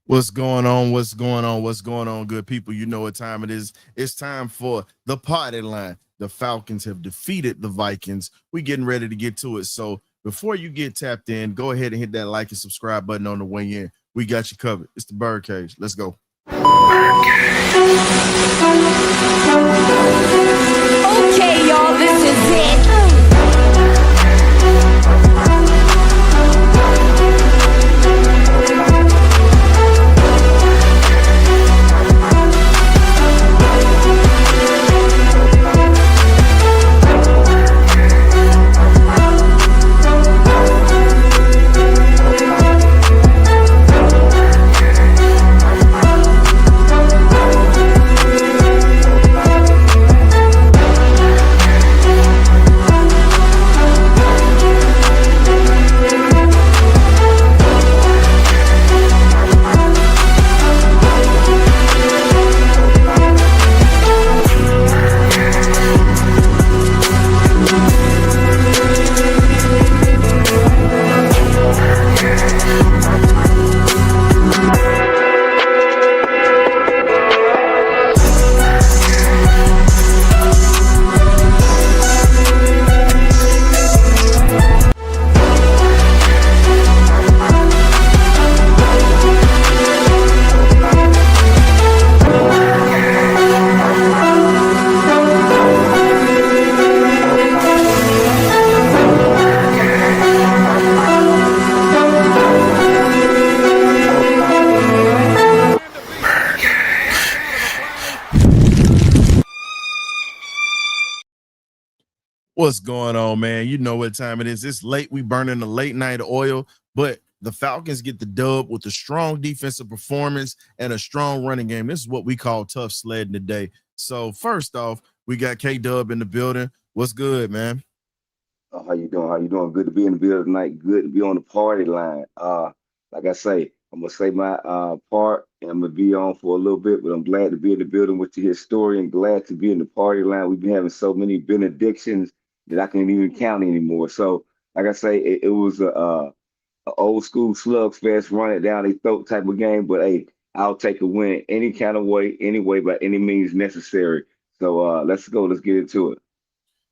What's going on? What's going on? What's going on, good people? You know what time it is. It's time for the party line. The Falcons have defeated the Vikings. We're getting ready to get to it. So before you get tapped in, go ahead and hit that like and subscribe button on the way in. We got you covered. It's the BirdCage. Let's go. Okay, y'all, this is it. What's going on, man? You know what time it is. It's late. We burning the late night oil, but the Falcons get the dub with a strong defensive performance and a strong running game. This is what we call tough sledding today. So first off, we got K-Dub in the building. What's good, man? How you doing? How you doing? Good to be in the building tonight. Good to be on the party line. Like I say, I'm gonna say my part and I'm gonna be on for a little bit, but I'm glad to be in the building with your historian. Glad to be in the party line. We've been having so many benedictions that I can't even count anymore. So, like I say, it was a old school slugfest, run it down their throat type of game. But hey, I'll take a win any kind of way, any way, by any means necessary. So let's go. Let's get into it.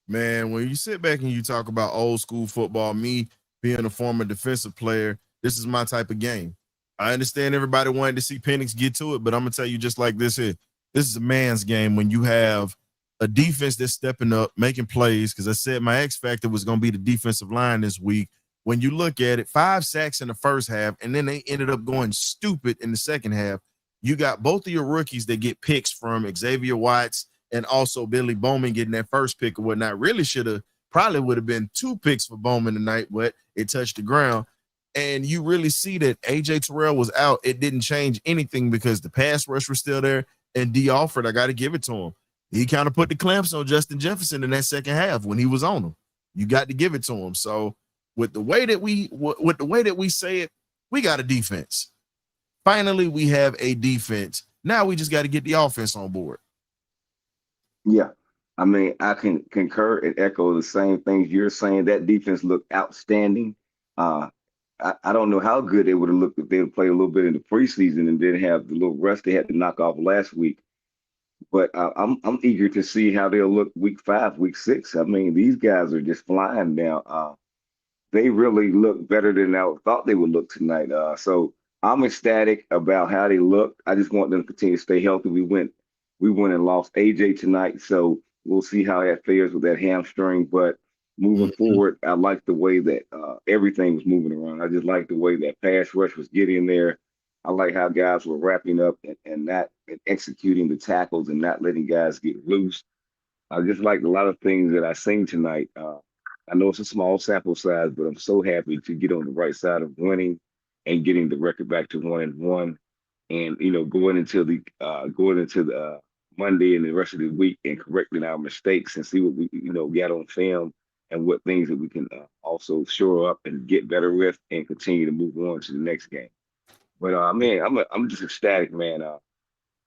Man, when you sit back and you talk about old school football, me being a former defensive player, this is my type of game. I understand everybody wanted to see Penix get to it, but I'm gonna tell you just like this here. This is a man's game when you have a defense that's stepping up, making plays. Because I said my X factor was gonna be the defensive line this week. When you look at it, 5 sacks in the first half, and then they ended up going stupid in the second half. You got both of your rookies that get picks from Xavier Watts and also Billy Bowman getting that first pick or whatnot. Really should have probably would have been 2 picks for Bowman tonight, but it touched the ground. And you really see that AJ Terrell was out. It didn't change anything because the pass rush was still there. And D Alford, I got to give it to him. He kind of put the clamps on Justin Jefferson in that second half when he was on him. You got to give it to him. So with the way that we say it, we got a defense. Finally, we have a defense. Now we just got to get the offense on board. Yeah. I mean, I can concur and echo the same things you're saying. That defense looked outstanding. I don't know how good they would have looked if they had played a little bit in the preseason and didn't have the little rest they had to knock off last week. But I'm eager to see how they'll look week 5, week 6. I mean, these guys are just flying now. They really look better than I thought they would look tonight. So I'm ecstatic about how they look. I just want them to continue to stay healthy. We went and lost AJ tonight, so we'll see how that fares with that hamstring. But moving forward, I like the way that everything was moving around. I just like the way that pass rush was getting there. I like how guys were wrapping up and not and executing the tackles and not letting guys get loose. I just liked a lot of things that I seen tonight. I know it's a small sample size, but I'm so happy to get on the right side of winning and getting the record back to 1-1, and going into the Monday and the rest of the week and correcting our mistakes and see what we got on film and what things that we can also shore up and get better with and continue to move on to the next game. But man, I'm just ecstatic, man.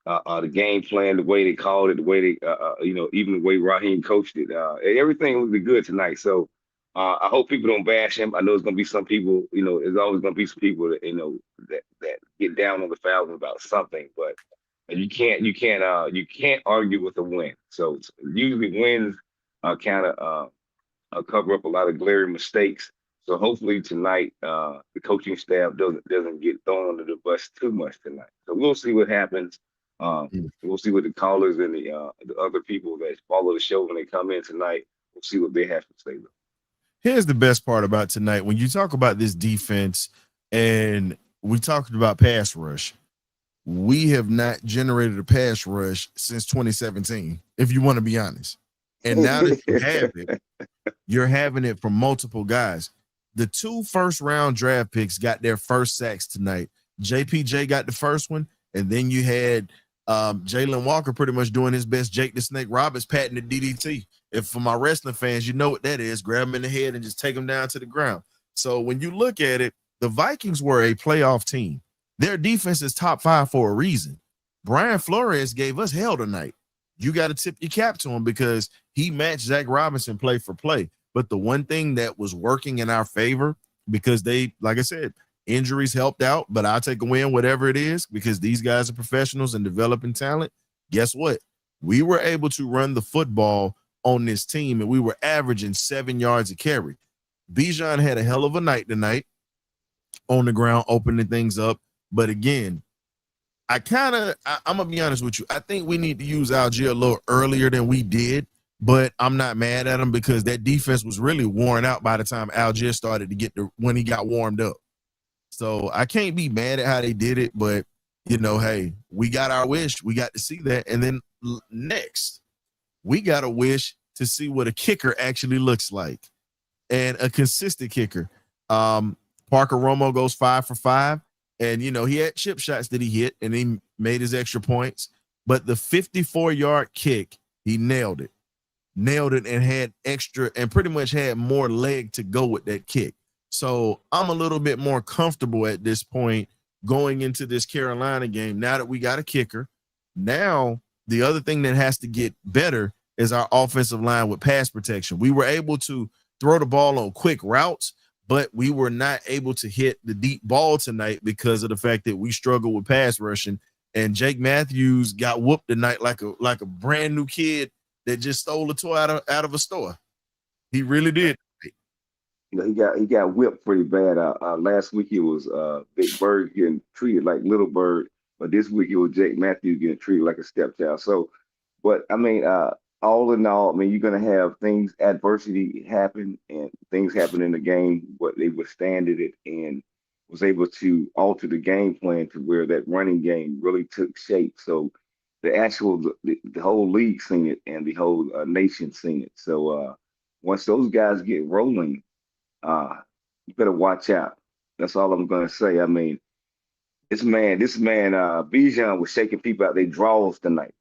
The game plan, the way they called it, the way they, even the way Raheem coached it, everything looked good tonight. So I hope people don't bash him. I know there's gonna be some people, there's always gonna be some people that that get down on the Falcons about something, but you can't argue with a win. So usually wins kind of cover up a lot of glaring mistakes. So hopefully tonight, the coaching staff doesn't get thrown under the bus too much tonight. So we'll see what happens. We'll see what the callers and the other people that follow the show when they come in tonight. We'll see what they have to say. Here's the best part about tonight. When you talk about this defense and we talked about pass rush, we have not generated a pass rush since 2017, if you want to be honest. And now that you have it, you're having it from multiple guys. The 2 first-round draft picks got their first sacks tonight. JPJ got the first one, and then you had Jalen Walker pretty much doing his best Jake the Snake Roberts patting the DDT. If for my wrestling fans, you know what that is. Grab him in the head and just take him down to the ground. So when you look at it, the Vikings were a playoff team. Their defense is top 5 for a reason. Brian Flores gave us hell tonight. You got to tip your cap to him because he matched Zach Robinson play for play. But the one thing that was working in our favor, because they, like I said, injuries helped out, but I'll take a win, whatever it is, because these guys are professionals and developing talent. Guess what? We were able to run the football on this team, and we were averaging 7 yards a carry. Bijan had a hell of a night tonight on the ground, opening things up. But again, I'm going to be honest with you. I think we need to use Algier a little earlier than we did, but I'm not mad at him because that defense was really worn out by the time Algier started to when he got warmed up. So I can't be mad at how they did it, but, hey, we got our wish. We got to see that. And then next, we got a wish to see what a kicker actually looks like, and a consistent kicker. Parker Romo goes 5 for 5. And, he had chip shots that he hit, and he made his extra points. But the 54-yard kick, he nailed it. And had extra and pretty much had more leg to go with that kick. So I'm a little bit more comfortable at this point going into this Carolina game now that we got a kicker. Now, the other thing that has to get better is our offensive line with pass protection. We were able to throw the ball on quick routes, but we were not able to hit the deep ball tonight because of the fact that we struggled with pass rushing. And Jake Matthews got whooped tonight like a brand new kid that just stole a toy out of a store. He really did. He got whipped pretty bad. Last week it was Big Bird getting treated like Little Bird, but this week it was Jake Matthews getting treated like a stepchild. So, but I mean, all in all, I mean, you're going to have adversity happen, and things happen in the game, but they withstanded it and was able to alter the game plan to where that running game really took shape. So the whole league seen it, and the whole nation seen it. So once those guys get rolling, you better watch out. That's all I'm going to say. I mean, this man, Bijan was shaking people out their draws tonight.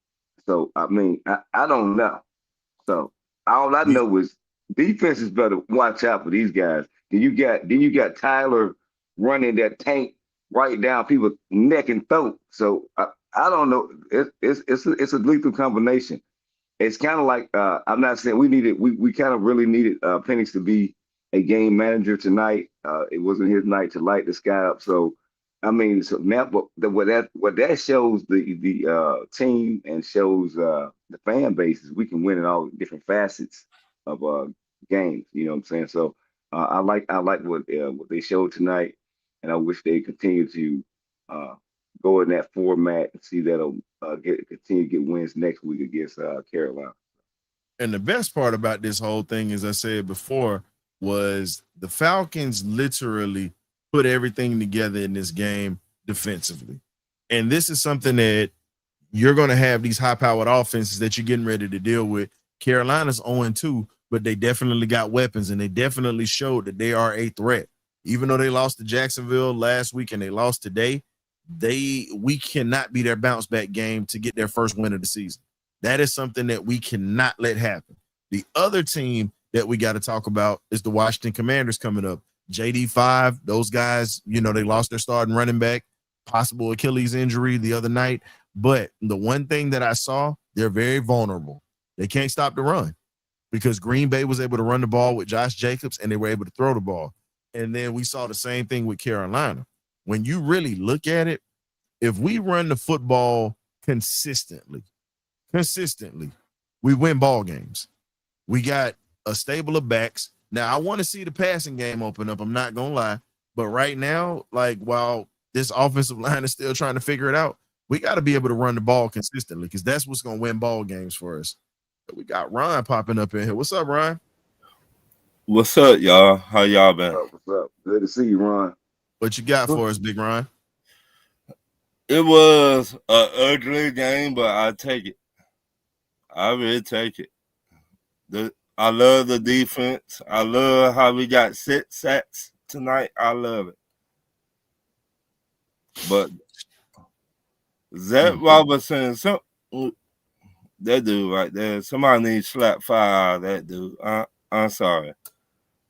So, I mean, I don't know. So, all I know is defenses better watch out for these guys. Then you got Tyler running that tank right down people's neck and throat. So, I don't know. It's a lethal combination. It's kind of like I'm not saying we kind of really needed Penix to be a game manager tonight. It wasn't his night to light the sky up. So, I mean, so now, what that shows the team and shows the fan base is we can win in all different facets of games. You know what I'm saying? So I like what they showed tonight, and I wish they continue to go in that format and see that'll continue to get wins next week against Carolina. And the best part about this whole thing, as I said before, was the Falcons literally put everything together in this game defensively. And this is something that you're going to have these high-powered offenses that you're getting ready to deal with. Carolina's 0-2, but they definitely got weapons, and they definitely showed that they are a threat. Even though they lost to Jacksonville last week and they lost today, we cannot be their bounce-back game to get their first win of the season. That is something that we cannot let happen. The other team that we got to talk about is the Washington Commanders coming up. JD5, those guys, they lost their starting running back, possible Achilles injury the other night. But the one thing that I saw, they're very vulnerable. They can't stop the run. because Green Bay was able to run the ball with Josh Jacobs and they were able to throw the ball. And then we saw the same thing with Carolina. When you really look at it, if we run the football consistently, we win ball games. We got a stable of backs. Now, I want to see the passing game open up. I'm not going to lie. But right now, like, while this offensive line is still trying to figure it out, we got to be able to run the ball consistently because that's what's going to win ball games for us. But we got Ron popping up in here. What's up, Ron? What's up, y'all? How y'all been? What's up? Good to see you, Ron. What you got for us, Big Ron? It was an ugly game, but I take it. I really take it. I love the defense. I love how we got 6 sacks tonight. I love it. But Zach Robinson, that dude right there, somebody needs to slap fire out of that dude. I'm sorry.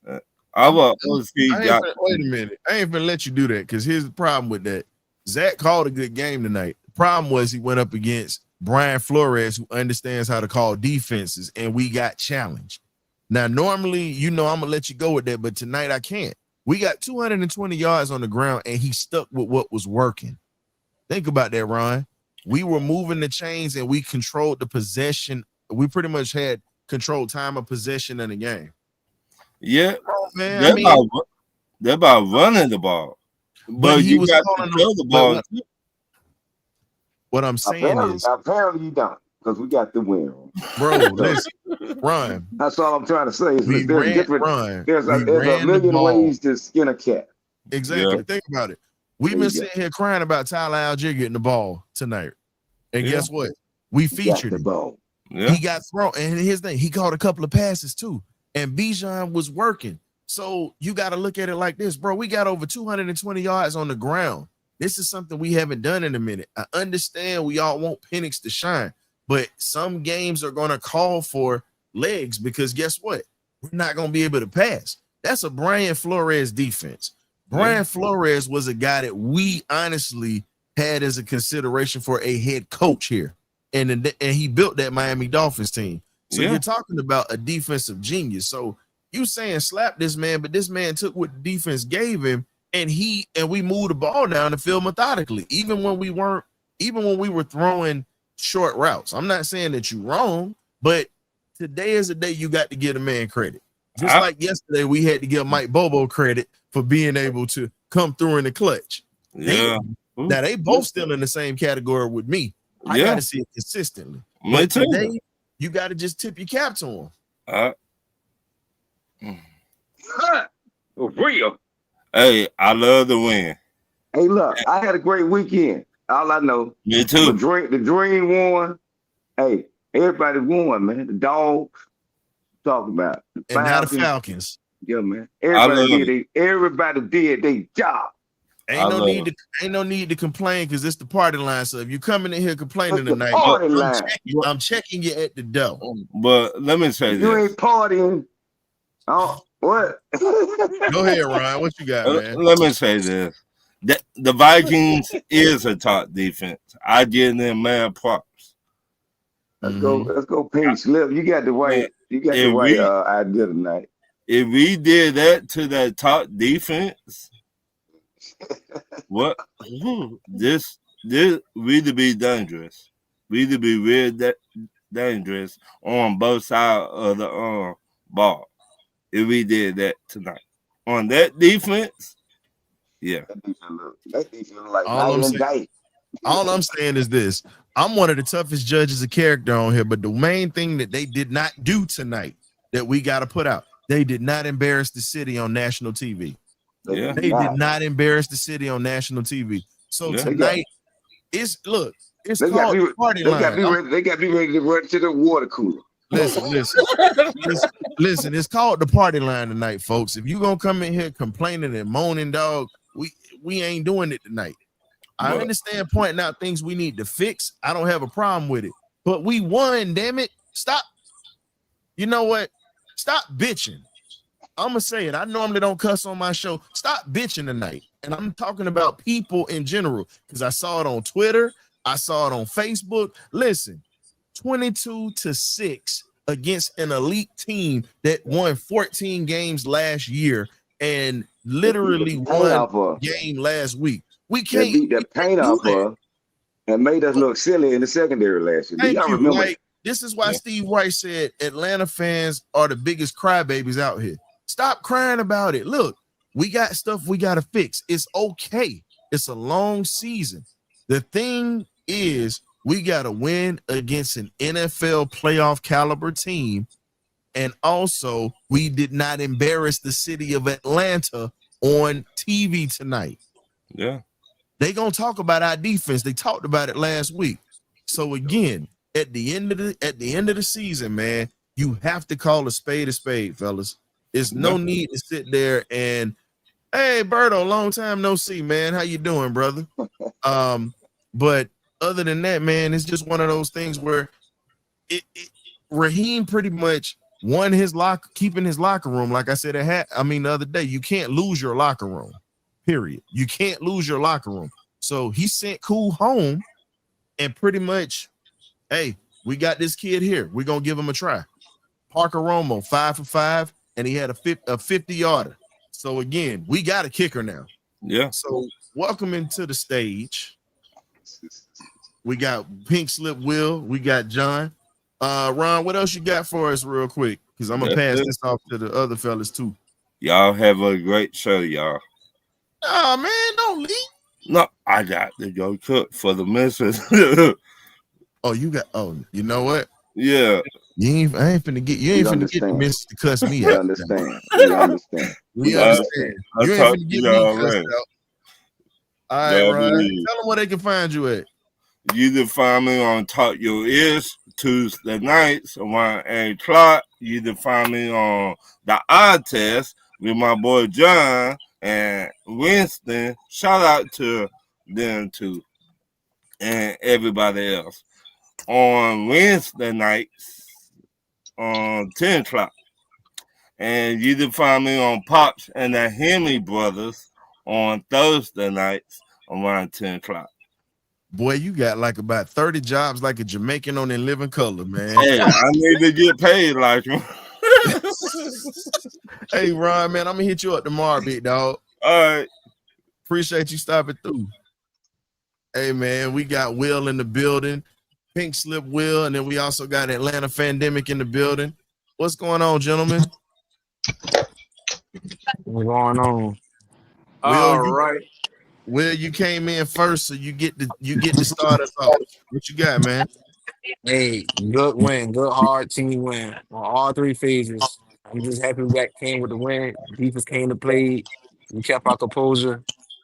Wait a minute. I ain't gonna let you do that because here's the problem with that. Zach called a good game tonight. The problem was he went up against Brian Flores, who understands how to call defenses, and we got challenged. Now, normally, I'm going to let you go with that, but tonight I can't. We got 220 yards on the ground, and he stuck with what was working. Think about that, Ron. We were moving the chains, and we controlled the possession. We pretty much had controlled time of possession in the game. Yeah, man. They're about running the ball. But he was got to throw the ball. What I'm saying is, apparently you don't, because we got the win, bro. Listen, Ron. That's all I'm trying to say. Is there's a ran million ways to skin a cat. Exactly. Yeah. Think about it. We've been sitting here crying about Tyler Algier getting the ball tonight, and guess what? We featured the ball. Yeah. He got thrown, and here's the thing: he caught a couple of passes too, and Bijan was working. So you got to look at it like this, bro. We got over 220 yards on the ground. This is something we haven't done in a minute. I understand we all want Penix to shine, but some games are going to call for legs because guess what? We're not going to be able to pass. That's a Brian Flores defense. Brian Flores was a guy that we honestly had as a consideration for a head coach here. And he built that Miami Dolphins team. So you're talking about a defensive genius. So you saying slap this man, but this man took what the defense gave him, and we moved the ball down the field methodically, even when we were throwing short routes. I'm not saying that you're wrong, but today is a day you got to give a man credit. Just like yesterday, we had to give Mike Bobo credit for being able to come through in the clutch. Yeah. Now they both still in the same category with me. I got to see it consistently. Me too. Today, you got to just tip your cap to him. For real. Hey, I love the win. Hey, look, I had a great weekend. All I know. Me too. The dream won. Hey, everybody won, man. The dogs. Talking about the and now the Falcons. Yeah, man. Everybody did their job. Ain't no need to complain because it's the party line. So if you coming in here complaining tonight, I'm checking you at the door. But let me say this. You ain't partying. Oh, what? Go ahead, Ryan. What you got, man? Let me say this. The Vikings is a top defense. I give them mad props. Let's go pink slip. You got the right idea tonight. If we did that to that top defense, what this we'd be dangerous. We'd be real dangerous on both sides of the ball. If we did that tonight on that defense, that defense look like all I'm saying is this: I'm one of the toughest judges of character on here, but the main thing that they did not do tonight that we got to put out, they did not embarrass the city on national TV. Yeah, they did not embarrass the city on national TV. So tonight, it's called Partyline. They got to be ready to run to the water cooler. Listen. It's called the Partyline tonight, folks. If you gonna come in here complaining and moaning, dog, we ain't doing it tonight. I understand pointing out things we need to fix. I don't have a problem with it, but we won. Damn it! Stop. You know what? Stop bitching. I'm gonna say it. I normally don't cuss on my show. Stop bitching tonight, and I'm talking about people in general because I saw it on Twitter. I saw it on Facebook. Listen. 22-6 against an elite team that won 14 games last year and literally won a game last week. We can't beat the paint off her and made us look silly in the secondary last year. Thank you. Remember? Like, this is why Steve Rice said Atlanta fans are the biggest crybabies out here. Stop crying about it. Look, we got stuff we got to fix. It's okay. It's a long season. The thing is, we got to win against an NFL playoff caliber team. And also, we did not embarrass the city of Atlanta on TV tonight. Yeah. They going to talk about our defense. They talked about it last week. So again, at the end of the season, man, you have to call a spade, fellas. There's no need to sit there and, hey, Berto, long time no see, man. How you doing, brother? But other than that, man, it's just one of those things where Raheem pretty much won his keeping his locker room. Like I said, the other day, you can't lose your locker room. Period. You can't lose your locker room. So he sent Cool home and pretty much, hey, we got this kid here. We're going to give him a try. Parker Romo, 5 for 5, and he had a 50-yarder. So, again, we got a kicker now. Yeah. So, welcome into the stage. We got Pink Slip Will. We got John. Ron, what else you got for us real quick? Because I'm going to pass this off to the other fellas, too. Y'all have a great show, y'all. Oh, man, don't leave. No, I got to go cook for the missus. You know what? Yeah. You ain't finna get the missus to cuss me out. We understand. We understand. You ain't finna get me cussed out. All right, Ron. Tell them where they can find you at. You can find me on Talk Your Ears Tuesday nights around 8 o'clock. You can find me on the Odd Test with my boy John and Winston. Shout out to them too and everybody else. On Wednesday nights on 10 o'clock. And you can find me on Pops and the Hemi Brothers on Thursday nights around 10 o'clock. Boy, you got like about 30 jobs like a Jamaican on In Living Color, man. Hey, I need to get paid like him. Hey, Ron, man, I'm going to hit you up tomorrow, big dog. All right. Appreciate you stopping through. Hey, man, we got Will in the building. Pink Slip Will, and then we also got Atlanta Fandemic in the building. What's going on, gentlemen? What's going on? Will, you came in first, so you get to start us off. What you got, man? Hey, good win, good hard team win on all three phases. I'm just happy we came with the win. Defense came to play. We kept our composure,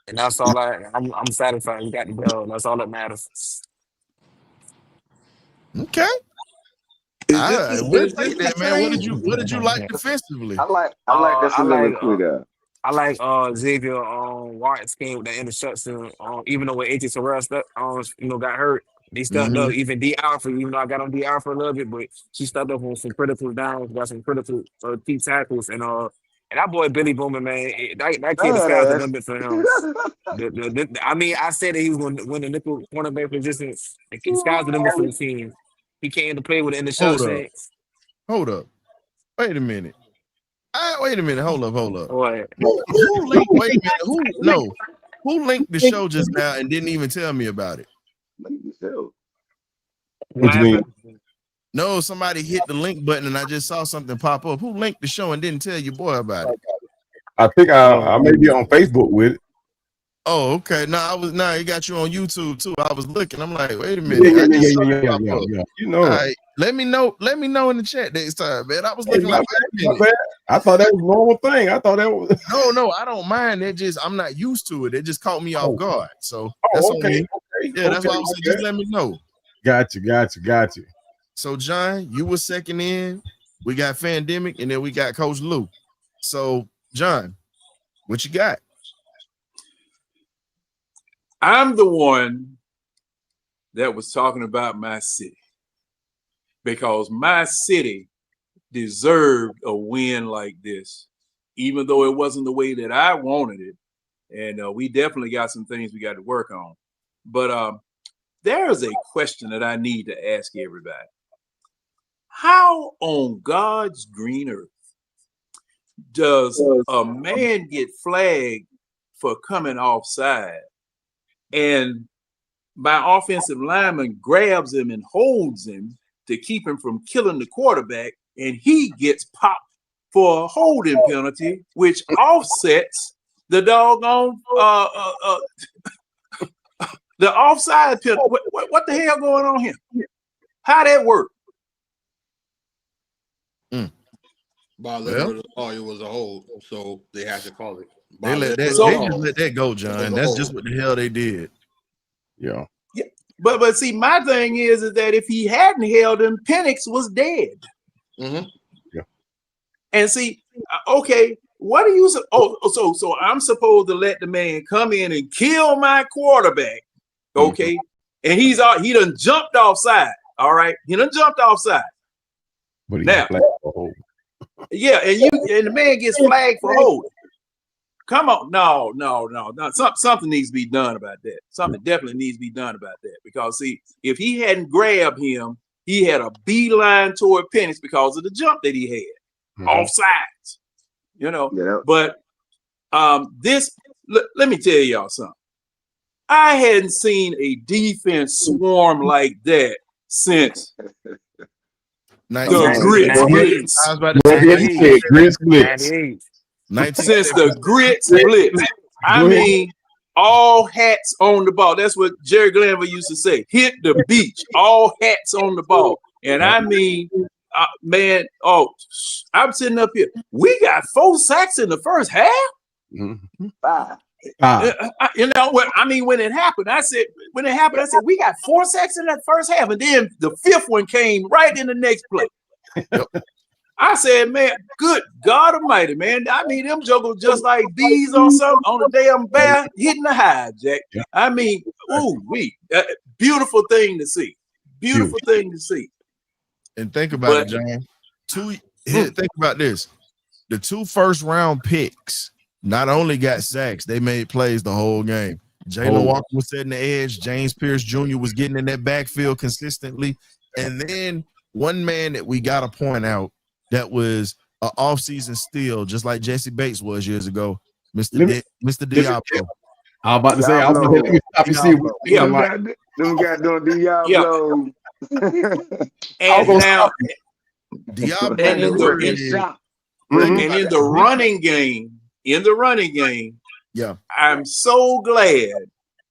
and that's all. I'm satisfied. We got the dub. That's all that matters. Okay. We'll take that, man. What did you like defensively? I like the soliloquy there. I like Xavier Watts came with that interception. Even though when AJ Terrell got hurt, they stepped up. Even D Alpha, even though I got on D Alpha a little bit, but she stepped up on some critical downs, got some critical key tackles, and that boy Billy Bowman, man, that kid is sky's the limit for him. I said that he was going to win the nickel cornerback position. The sky's the limit for the team. He came to play with an interception. Hold up. Wait a minute. Hold up. What? Who linked the show just now and didn't even tell me about it? What happened? No, somebody hit the link button and I just saw something pop up. Who linked the show and didn't tell your boy about it? I think I may be on Facebook with it. Oh, okay. He got you on YouTube too. I was looking. I'm like, wait a minute. Yeah. You know. All right. Let me know in the chat next time, man. I was looking like, wait a minute. I thought that was a normal thing. I thought that was No, I don't mind. I'm not used to it. It just caught me off guard. So that's okay. Yeah, that's why I was saying, just let me know. Got you. So, John, you were second in. We got Fandemic, and then we got Coach Lou. So, John, what you got? I'm the one that was talking about my city because my city deserved a win like this, even though it wasn't the way that I wanted it. And we definitely got some things we got to work on. But there is a question that I need to ask everybody. How on God's green earth does a man get flagged for coming offside, and my offensive lineman grabs him and holds him to keep him from killing the quarterback, and he gets popped for a holding penalty, which offsets the doggone the offside penalty? What the hell going on here? How that work? By looking at the law, it was a hold, so they had to call it. They let that. So- They just let that go, John. That's just what the hell they did. Yeah. But see, my thing is that if he hadn't held him, Penix was dead. Mhm. Yeah. And see, okay, what are you? So I'm supposed to let the man come in and kill my quarterback, okay? And he done jumped offside. All right, he done jumped offside. But he Now- got flagged for holding. Yeah, and the man gets flagged for holding. Come on, no. Something needs to be done about that. Something definitely needs to be done about that, because see, if he hadn't grabbed him, he had a beeline toward Penix because of the jump that he had offsides. You know, Yeah, but let me tell y'all something. I hadn't seen a defense swarm like that since the grits. I was about to say, He said grits blitz. 98. Since the grits blitz. I mean, all hats on the ball. That's what Jerry Glanville used to say. Hit the beach, all hats on the ball. And I mean, man, I'm sitting up here. We got 4 sacks in the first half. Five. You know what I mean? When it happened, I said, we got 4 sacks in that first half, and then the 5th one came right in the next play. I said, man, good God Almighty, man! I mean, them juggled just like bees on a damn bear hitting the hive, Jack. Yeah. I mean, beautiful thing to see. Beautiful thing to see. And think about it, John. Think about this: the 2 first-round picks not only got sacks, they made plays the whole game. Jalen Walker was setting the edge. James Pierce Jr. was getting in that backfield consistently. And then one man that we got to point out that was an offseason steal, just like Jesse Bates was years ago, Mr. Diablo. I was about to say, I was going to stop you see. Them guys doing Diablo. And now, Diablo and in the running game, yeah, I'm so glad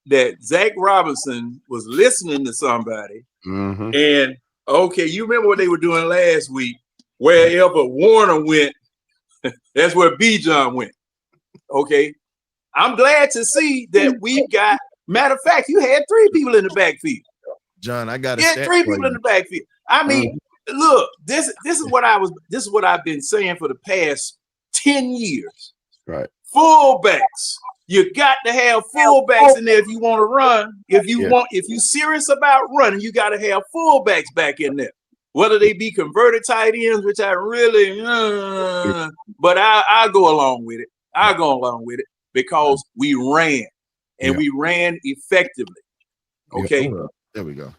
that Zach Robinson was listening to somebody. And okay, you remember what they were doing last week? Wherever Warner went, that's where Bijan went. Okay, I'm glad to see that we got. Matter of fact, you had 3 people in the backfield. John, I got 3 people in the backfield. I mean, look, this is what I've been saying for the past 10 years. Right. Fullbacks. You got to have fullbacks in there if you want to run. If you're serious about running, you got to have fullbacks back in there. Whether they be converted tight ends, which I really, but I go along with it. I go along with it because we ran, and we ran effectively. Okay, there we go.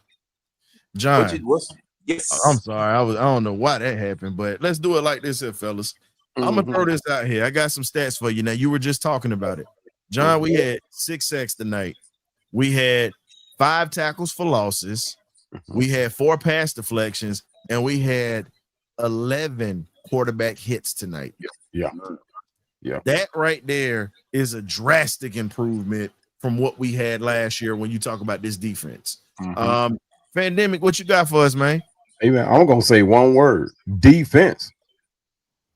John, yes. I'm sorry, I don't know why that happened, but let's do it like this here, fellas. I'm gonna throw this out here. I got some stats for you. Now, you were just talking about it, John. We had 6 sacks tonight. We had 5 tackles for losses. We had 4 pass deflections, and we had 11 quarterback hits tonight. Yeah. That right there is a drastic improvement from what we had last year when you talk about this defense. Pandemic, what you got for us, man? Hey, man, I'm going to say one word: defense.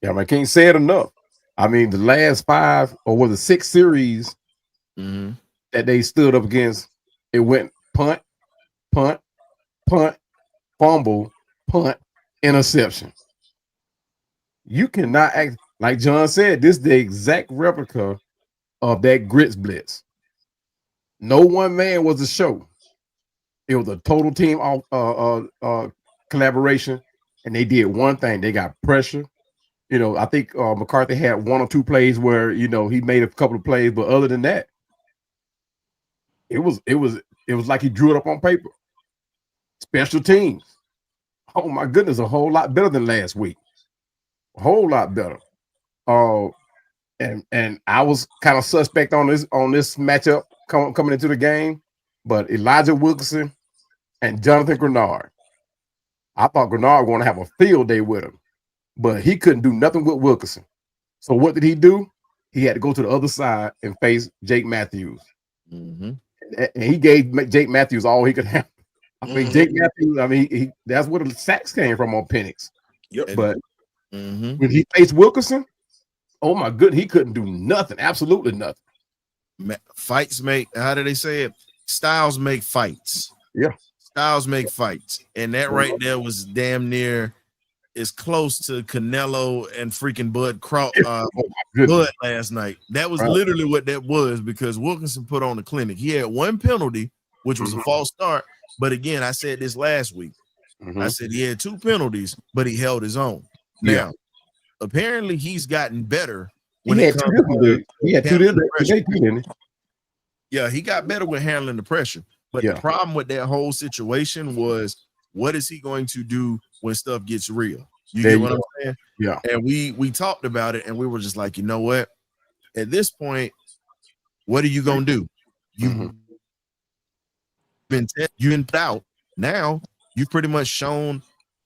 Yeah, I can't say it enough. I mean, the last 5 or was it 6 series that they stood up against, it went punt, fumble, punt, interception. You cannot act like John said. This is the exact replica of that grits blitz. No one man was a show. It was a total team collaboration, and they did one thing. They got pressure. You know, I think McCarthy had 1 or 2 plays where, you know, he made a couple of plays, but other than that, it was like he drew it up on paper. Special teams, Oh my goodness, a whole lot better than last week. A whole lot better. And I was kind of suspect on this matchup coming into the game, but Elijah Wilkinson and Jonathan Grenard. I thought Grenard was going to have a field day with him, but he couldn't do nothing with Wilkinson. So what did he do? He had to go to the other side and face Jake Matthews. Mm-hmm. And he gave Jake Matthews all he could have. I mean, Jake Matthews, I mean, that's where the sacks came from on Penix. Yep. But when he faced Wilkinson, oh my goodness, he couldn't do nothing. Absolutely nothing. Fights make, how do they say it? Styles make fights. Yeah. Styles make fights. And that right there was damn near as close to Canelo and freaking Bud last night. That was literally what that was, because Wilkinson put on a clinic. He had one penalty, which was a false start. But again, I said this last week. I said he had 2 penalties, but he held his own. Now, apparently he's gotten better. When he had 2 Yeah, he got better with handling the pressure. But the problem with that whole situation was, what is he going to do when stuff gets real? You get what I'm saying? Yeah. And we talked about it, and we were just like, you know what? At this point, what are you gonna do? You've been put out. Now you've pretty much shown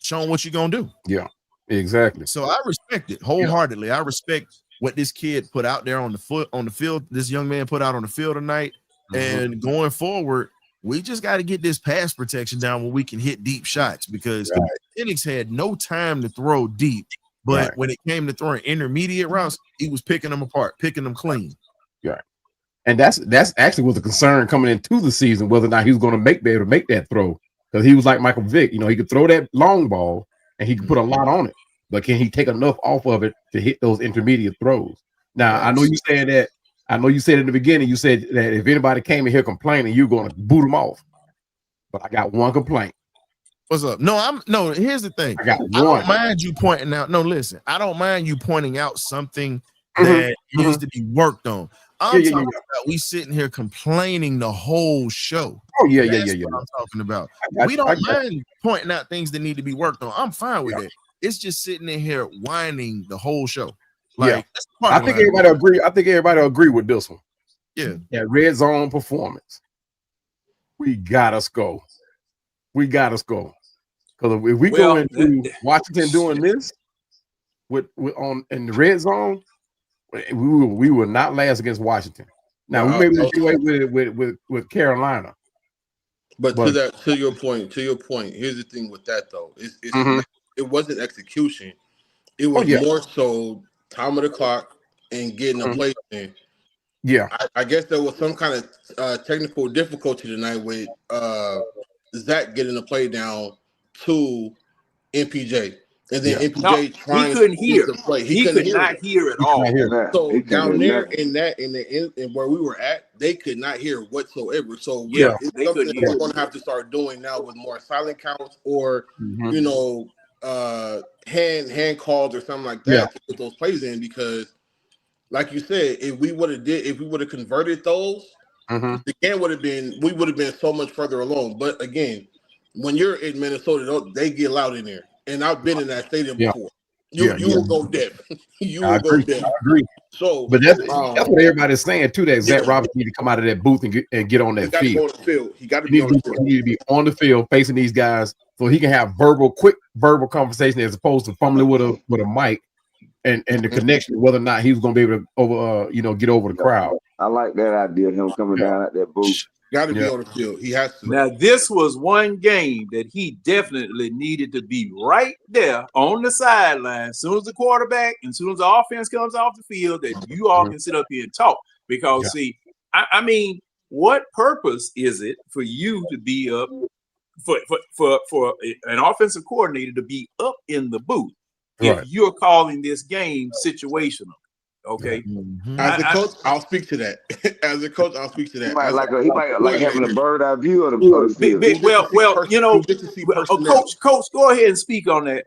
what you're gonna do. Yeah, exactly. So I respect it wholeheartedly. I respect what this kid put out there on the field. This young man put out on the field tonight. And going forward, we just got to get this pass protection down where we can hit deep shots, because Penix had no time to throw deep. But when it came to throwing intermediate routes, he was picking them apart, picking them clean. Yeah. And that's actually was a concern coming into the season, whether or not he was going to be able to make that throw. Because he was like Michael Vick, he could throw that long ball and he could put a lot on it. But can he take enough off of it to hit those intermediate throws? Now, I know you said that. I know you said in the beginning, you said that if anybody came in here complaining, you're going to boot them off. But I got one complaint. What's up? Here's the thing. I don't mind you pointing out. No, listen, I don't mind you pointing out something that needs to be worked on. I'm talking about we sitting here complaining the whole show. Oh, yeah. What I'm talking about. We don't mind pointing out things that need to be worked on. I'm fine with it. It's just sitting in here whining the whole show. Like, I think everybody agree. I think everybody agree with this one. Yeah. That red zone performance. We gotta score. Because if we go into Washington doing this with in the red zone, we will not last against Washington. Now we may be away with Carolina. But to your point, here's the thing with that though. It wasn't execution. It was more so time of the clock and getting a play in. Yeah. I guess there was some kind of technical difficulty tonight with Zach getting the play down to MPJ. And then MPJ trying he couldn't hear the play. He could not hear at all. So down there in where we were at, they could not hear whatsoever. So it's something that we're going to have to start doing now with more silent counts or hand calls or something like that to put those plays in, because like you said, if we would have converted those, the game we would have been so much further along. But again, when you're in Minnesota, they get loud in there. And I've been in that stadium before. You will go deaf. I agree. So, but that's what everybody's saying too. That Zach Roberts need to come out of that booth and get on that field. He got to be on the field. He need to be on the field facing these guys so he can have quick verbal conversation as opposed to fumbling with a mic and the connection, whether or not he was going to be able to get over the crowd. I like that idea. Him coming down at that booth. Got to be on the field. He has to. Now, this was one game that he definitely needed to be right there on the sideline. As soon as the quarterback and as soon as the offense comes off the field, that you all can sit up here and talk. Because, see, I mean, what purpose is it for you to be up for an offensive coordinator to be up in the booth if you're calling this game situational? Okay. As a coach, I'll speak to that. As a coach, I'll speak to that. He might like having a bird eye view of the field. Coach, go ahead and speak on that.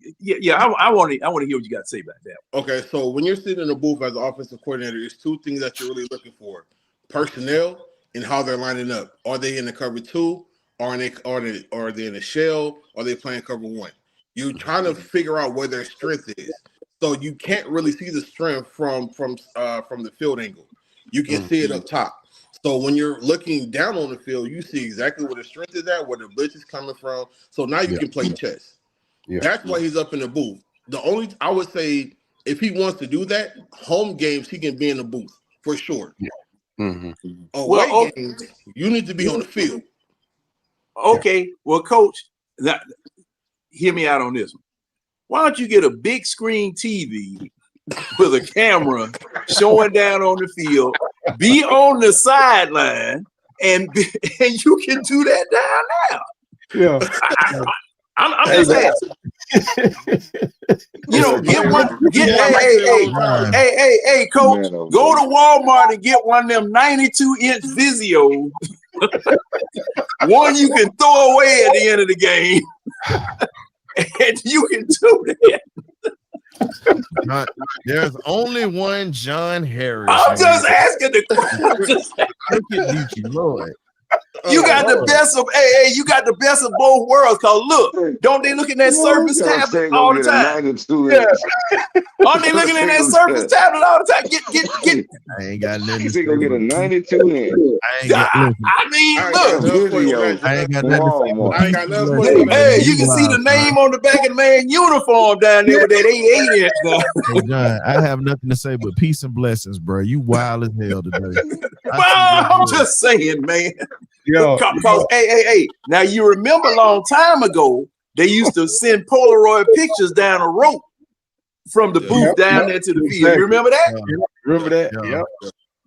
I want to hear what you got to say about that. Okay, so when you're sitting in a booth as an offensive coordinator, there's 2 things that you're really looking for: personnel and how they're lining up. Are they in the cover 2 Are they in a shell? Are they playing cover one? You're trying to figure out where their strength is. So you can't really see the strength from the field angle. You can see it up top. So when you're looking down on the field, you see exactly where the strength is at, where the blitz is coming from. So now you can play chess. Yeah. That's why he's up in the booth. I would say, if he wants to do that, home games he can be in the booth for sure. Yeah. Away games, you need to be on the field. Okay, well, Coach, hear me out on this one. Why don't you get a big screen TV with a camera showing down on the field, be on the sideline, and you can do that down now? Yeah. I'm just asking. Get one. Hey, Coach, go to Walmart and get one of them 92-inch Vizio. One you can throw away at the end of the game. And you can do that. There's only one John Harris. I'm just asking the question. Lord. You got the best of you got the best of both worlds. Cause look, don't they look at that Surface tablet all the time? Aren't they looking at that Surface tablet all the time? Get. I ain't got nothing. He's gonna get a 92 inch. I mean, look. I ain't got nothing. Hey, you can see the name on the back of the man uniform down there with that 88 inch now. Hey, John, I have nothing to say but peace and blessings, bro. You wild as hell today. I'm just saying, man. Yo, Because, hey. Now you remember a long time ago, they used to send Polaroid pictures down a rope from the booth down there to the field. You remember that? Remember that?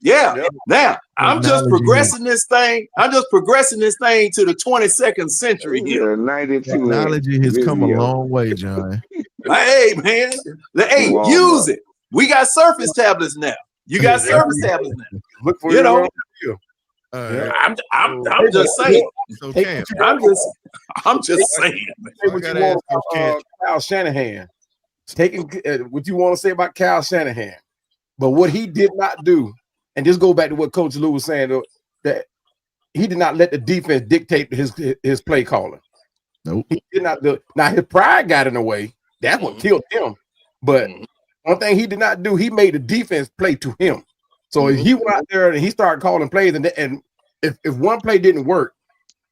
Yeah. Now I'm just progressing this thing. I'm just progressing this thing to the 22nd century here. 92 Technology has come a long way, John. Hey, man. Hey, use it. We got Surface tablets now. You got Surface tablets now. Look for I'm just saying. Okay. I'm just saying. What you want about Kyle Shanahan? Taking what you want to say about Kyle Shanahan, but what he did not do, and this go back to what Coach Lou was saying, that he did not let the defense dictate his play calling. Nope. He did not do. Now his pride got in the way. That's what killed him. But one thing he did not do, he made the defense play to him. So if he went out there and he started calling plays, and if one play didn't work,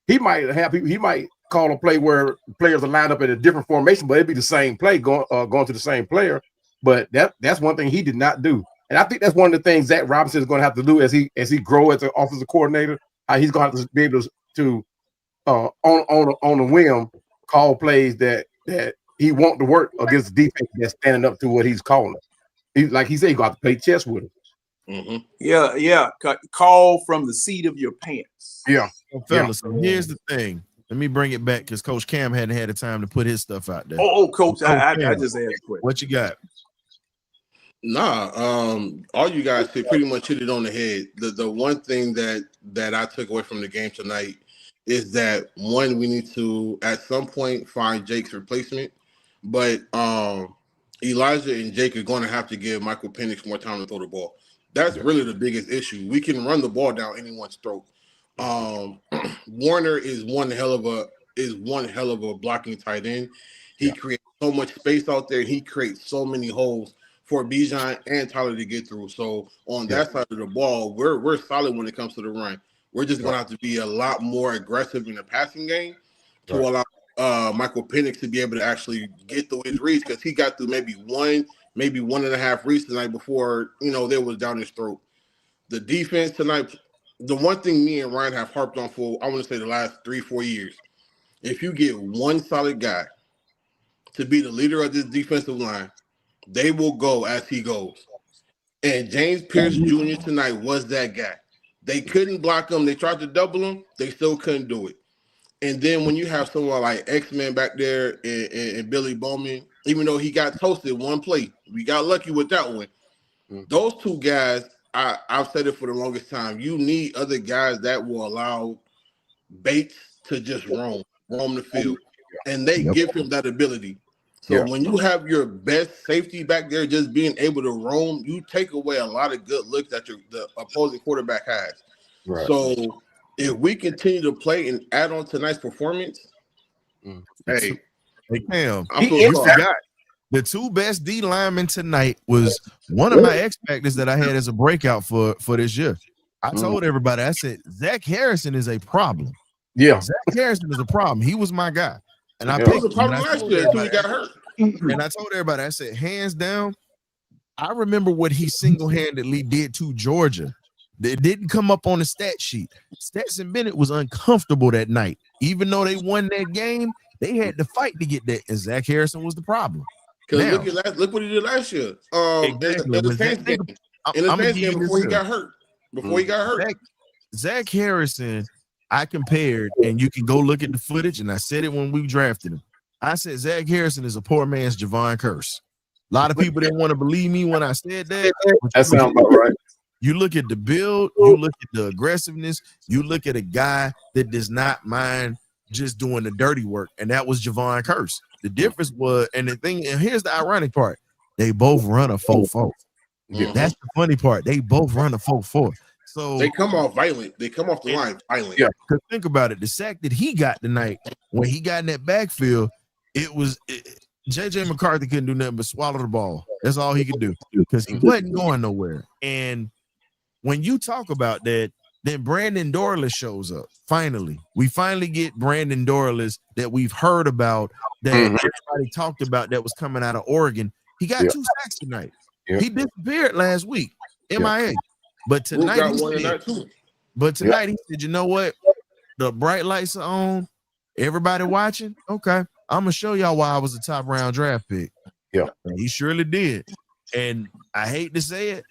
he might call a play where players are lined up in a different formation, but it'd be the same play going to the same player. But that's one thing he did not do, and I think that's one of the things Zach Robinson is going to have to do as he grow as an offensive coordinator. He's going to have to be able to on a whim call plays that he want to work against the defense that's standing up to what he's calling. Like he said, he got to play chess with him. Mm-hmm. Yeah. Call from the seat of your pants. Yeah. Fellas, so here's the thing. Let me bring it back because Coach Cam hadn't had the time to put his stuff out there. Coach, I just asked a question. What you got? Nah, all you guys pretty much hit it on the head. The one thing that I took away from the game tonight is that, one, we need to at some point find Jake's replacement, but Elijah and Jake are going to have to give Michael Penix more time to throw the ball. That's really the biggest issue. We can run the ball down anyone's throat. Warner is one hell of a blocking tight end. He creates so much space out there. He creates so many holes for Bijan and Tyler to get through. So on that side of the ball, we're solid when it comes to the run. We're just going to have to be a lot more aggressive in the passing game to allow Michael Penix to be able to actually get through his reads, because he got through maybe 1.5 reads tonight before they was down his throat. The defense tonight, the one thing me and Ryan have harped on for, I want to say, the last 3-4 years, if you get one solid guy to be the leader of this defensive line, they will go as he goes. And James Pierce Jr. tonight was that guy. They couldn't block him. They tried to double him. They still couldn't do it. And then when you have someone like X-Men back there and Billy Bowman, even though he got toasted one play, we got lucky with that one. Those two guys, I've said it for the longest time, you need other guys that will allow Bates to just roam the field. And they give him that ability. So when you have your best safety back there just being able to roam, you take away a lot of good looks that the opposing quarterback has. Right. So if we continue to play and add on tonight's performance, hey, Cam, I feel we sorry. forgot the two best D linemen tonight was one of my X factors that I had as a breakout for this year. I told everybody, I said Zach Harrison is a problem. Yeah, Zach Harrison is a problem. He was my guy, and I It picked was a him. problem And I last told year until he everybody, got hurt. and I told everybody, I said, hands down, I remember what he single-handedly did to Georgia. It didn't come up on the stat sheet. Stetson Bennett was uncomfortable that night. Even though they won that game, they had to fight to get that, and Zach Harrison was the problem. Because Now, look what he did last year. exactly. In his fans game. In his fans game before he got hurt. Before he got hurt. Zach Harrison, I compared, and you can go look at the footage, and I said it when we drafted him. I said Zach Harrison is a poor man's Javon Curse. A lot of people didn't want to believe me when I said that. that sounds about right. You look at the build, you look at the aggressiveness, you look at a guy that does not mind just doing the dirty work, and that was Javon Curse. The difference was, and here's the ironic part, they both run a 4.4. Yeah. That's the funny part. They both run a 4.4. So they come off violent. They come off the line violent. Yeah. Because think about it. The sack that he got tonight, when he got in that backfield, JJ McCarthy couldn't do nothing but swallow the ball. That's all he could do because he wasn't going nowhere. And when you talk about that, then Brandon Dorless shows up. Finally, we finally get Brandon Dorless that we've heard about, that everybody talked about, that was coming out of Oregon. He got 2 sacks tonight. He disappeared last week, MIA. But tonight, he said, you know what? The bright lights are on. Everybody watching. Okay, I'm gonna show y'all why I was a top round draft pick. Yeah, and he surely did. And I hate to say it,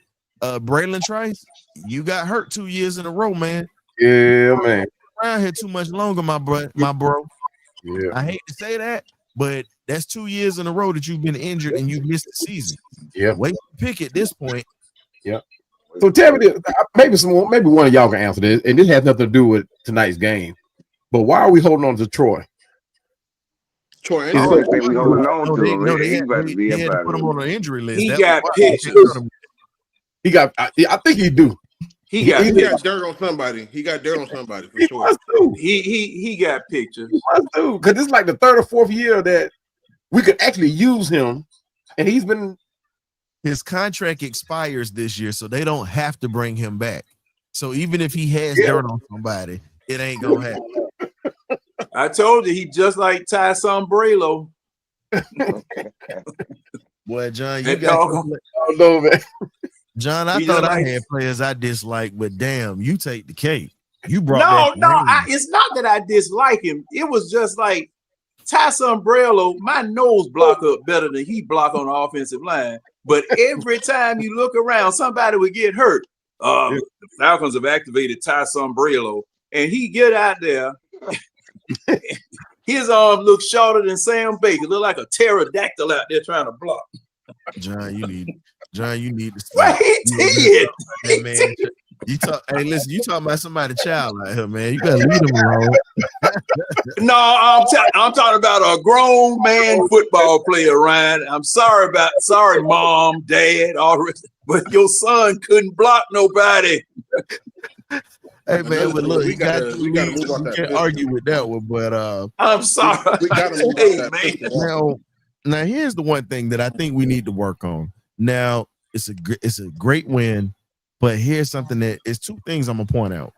Braylon Trice, you got hurt 2 years in a row, man. Yeah, man. Around here too much longer, my bro. Yeah, I hate to say that, but that's 2 years in a row that you've been injured and you've missed the season. Yeah, wait to pick at this point. Yeah. So tell me this, maybe one of y'all can answer this, and this has nothing to do with tonight's game. But why are we holding on to Troy? Troy, we holding on to him. They had to put him on an injury list. He got pictures. He got. I think he do. He got dirt on somebody. He got dirt on somebody for sure. He got pictures. Because it's like the 3rd or 4th year that we could actually use him, and he's been. His contract expires this year, so they don't have to bring him back. So even if he has dirt on somebody, it ain't gonna happen. I told you he just like Ty Sombrello. Boy, John, you got man. John, I thought I had players I dislike, but damn, you take the cake. You brought it's not that I dislike him. It was just like Ty Sombrello, my nose block up better than he block on the offensive line. But every time you look around, somebody would get hurt. The Falcons have activated Ty Sombrello, and he get out there. His arm looks shorter than Sam Baker. Look like a pterodactyl out there trying to block. John, you need to stop. Well, he did. Man, you talking about somebody's child out here, man. You gotta leave him alone. No, I'm talking about a grown man football player, Ryan. I'm sorry, mom, dad, but your son couldn't block nobody. Hey man, but look, we gotta move on. Can't argue with that one, but I'm sorry. We gotta move on that. Now here's the one thing that I think we need to work on. Now it's a great win, but here's something that is 2 things I'm gonna point out.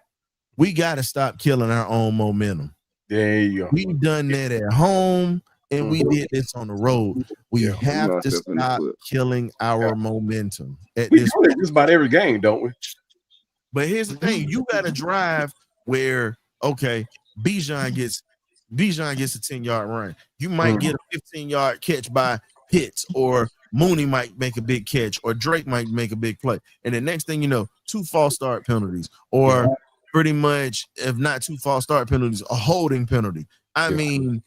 We got to stop killing our own momentum. There you go. We've done that at home, and we did this on the road. We have to stop killing our momentum. We do it just about every game, don't we? But here's the thing: you got to drive where Bijan gets a 10-yard run. You might get a 15-yard catch by Pitts, or Mooney might make a big catch, or Drake might make a big play. And the next thing you know, 2 false start penalties, or pretty much, if not 2 false start penalties, a holding penalty. I mean,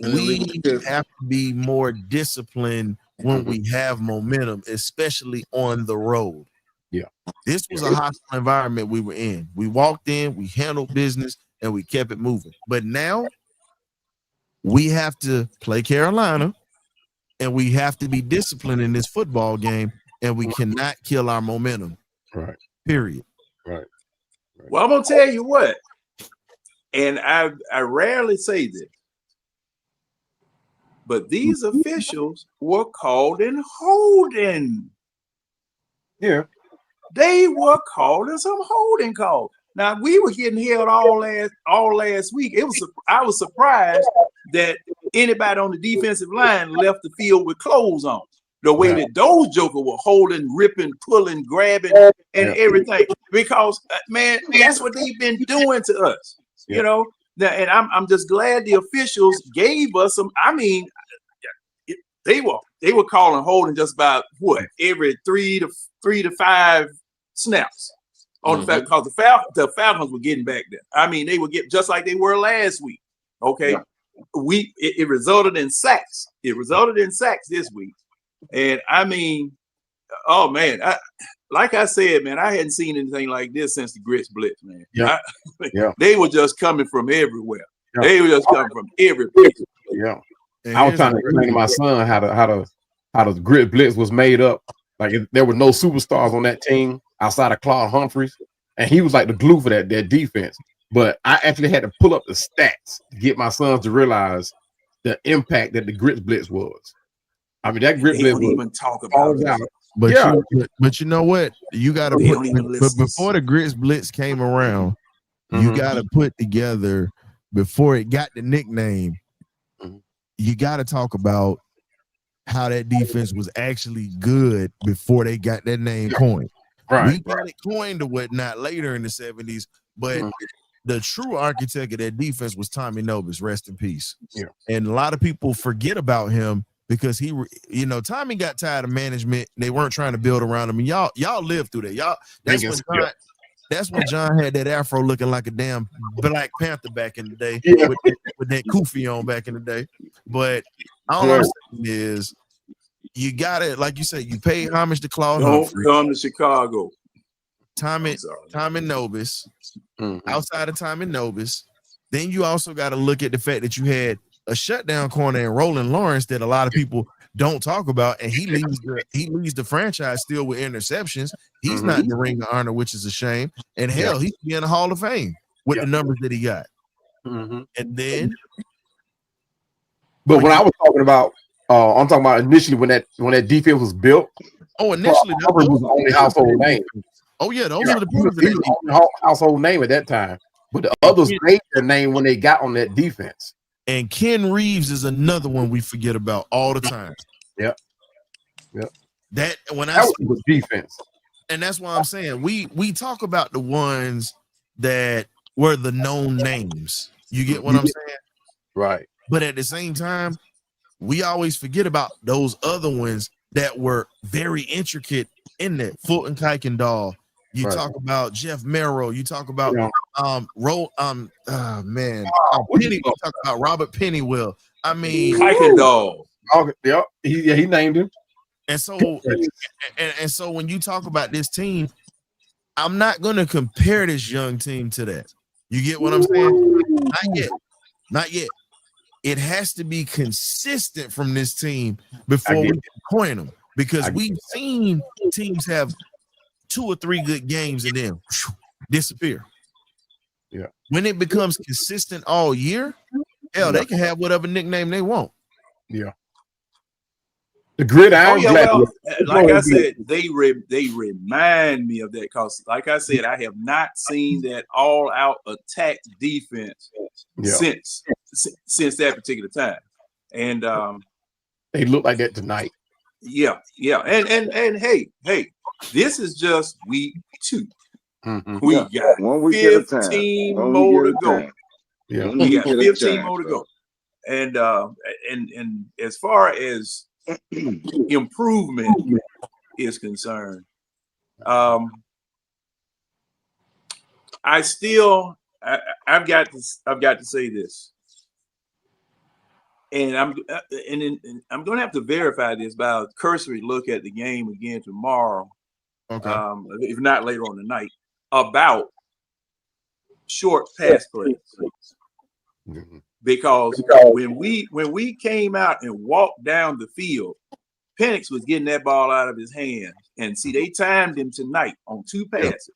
we have to be more disciplined when we have momentum, especially on the road. Yeah. This was a hostile environment we were in. We walked in, we handled business, and we kept it moving. But now we have to play Carolina, and we have to be disciplined in this football game, and we cannot kill our momentum. Right. Period. Right. Well, I'm gonna tell you what. And I rarely say this, but these officials were called in holding. Yeah. They were called in some holding call. Now we were getting held all last week. I was surprised that anybody on the defensive line left the field with clothes on. The way that those jokers were holding, ripping, pulling, grabbing, and everything. Because man, that's what they've been doing to us. You know. And I'm just glad the officials gave us some. I mean, they were calling holding just about what every three to five snaps on the fact because the Falcons were getting back there. I mean, they would get just like they were last week. Okay, it resulted in sacks. It resulted in sacks this week, and I mean, oh man, like I said, man, I hadn't seen anything like this since the Grits Blitz, man. They were just coming from everywhere. Yeah. They were just coming from every place. Yeah. I was trying to explain to my son how the Grits Blitz was made up. Like there were no superstars on that team outside of Claude Humphreys, and he was like the glue for that defense. But I actually had to pull up the stats to get my sons to realize the impact that the Grits Blitz was. I mean, that Grits Blitz don't even talk about it. But you know what? You got to put before the Grits Blitz came around, you got to put together before it got the nickname. You got to talk about how that defense was actually good before they got that name coined. Right. We got it coined or whatnot later in the 70s, but the true architect of that defense was Tommy Nobis, rest in peace. Yeah. And a lot of people forget about him because Tommy got tired of management. They weren't trying to build around him. And y'all lived through that. That's when John had that afro looking like a damn Black Panther back in the day with that kufi on back in the day. But all I'm saying is you got it, like you said, you pay homage to Claude Humphrey. Don't come to Chicago. Tommy Nobis. Outside of Tommy Nobis, then you also got to look at the fact that you had a shutdown corner in Roland Lawrence that a lot of people don't talk about, and he leads the franchise still with interceptions. He's not in the Ring of Honor, which is a shame. And hell, he's in the Hall of Fame with the numbers that he got. And then, but when I was talking about, I'm talking about initially when that defense was built. Oh, initially that was the only household name. Oh yeah, those are the household name at that time. But the others made their name when they got on that defense. And Ken Reeves is another one we forget about all the time. Yep. That was defense. And that's why I'm saying we talk about the ones that were the known names. You get what I'm saying? Right. But at the same time, we always forget about those other ones that were very intricate in that. Fulton Kuykendall. You talk about Jeff Merrill. You talk about Penny. You talk about Robert Pennywell. I mean, Kuykendall. He named him. And so when you talk about this team, I'm not going to compare this young team to that. You get what I'm saying? Not yet. It has to be consistent from this team before we can coin them, because we've seen teams have 2 or 3 good games and then disappear. Yeah. When it becomes consistent all year, they can have whatever nickname they want. Yeah. The gridiron. Like I said, they remind me of that because, like I said, I have not seen that all-out attack defense since that particular time, and they look like that tonight. Yeah, and hey, this is just week 2. We got 15 more to go. Yeah, we got 15 more to go, and as far as improvement is concerned, I've got to say this, and I'm going to have to verify this by a cursory look at the game again tomorrow, if not later on tonight, about short pass plays. Because when we came out and walked down the field, Penix was getting that ball out of his hands. And see, they timed him tonight on 2 passes.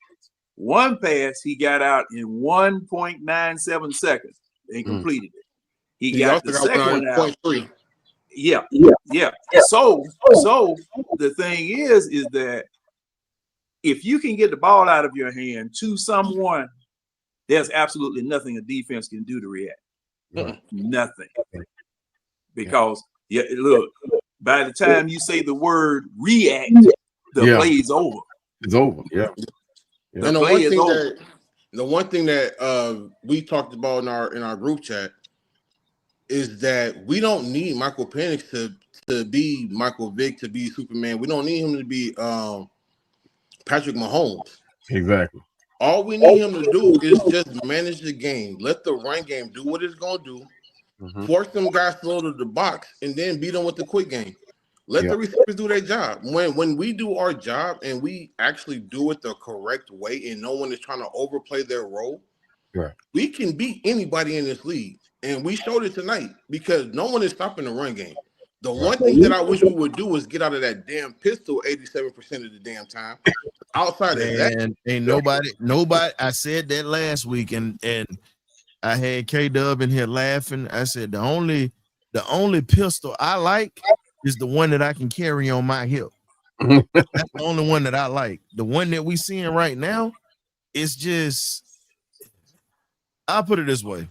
One pass he got out in 1.97 seconds and completed it. He got the second one out. 0.3. Yeah. So the thing is that if you can get the ball out of your hand to someone, there's absolutely nothing a defense can do to react. Nothing. Because look, by the time you say the word react, the play is over. It's over. Yeah. And the one thing that we talked about in our group chat is that we don't need Michael Penix to be Michael Vick, to be Superman. We don't need him to be Patrick Mahomes. Exactly. All we need him to do is just manage the game. Let the run game do what it's gonna do. Force them guys to load the box and then beat them with the quick game. Let the receivers do their job. When we do our job and we actually do it the correct way and no one is trying to overplay their role, we can beat anybody in this league. And we showed it tonight because no one is stopping the run game. The one thing that I wish we would do is get out of that damn pistol 87% of the damn time. Outside of that, ain't nobody. I said that last week, and I had K-Dub in here laughing. I said the only pistol I like is the one that I can carry on my hip. That's the only one that I like. The one that we seeing right now, it's just. I'll put it this way: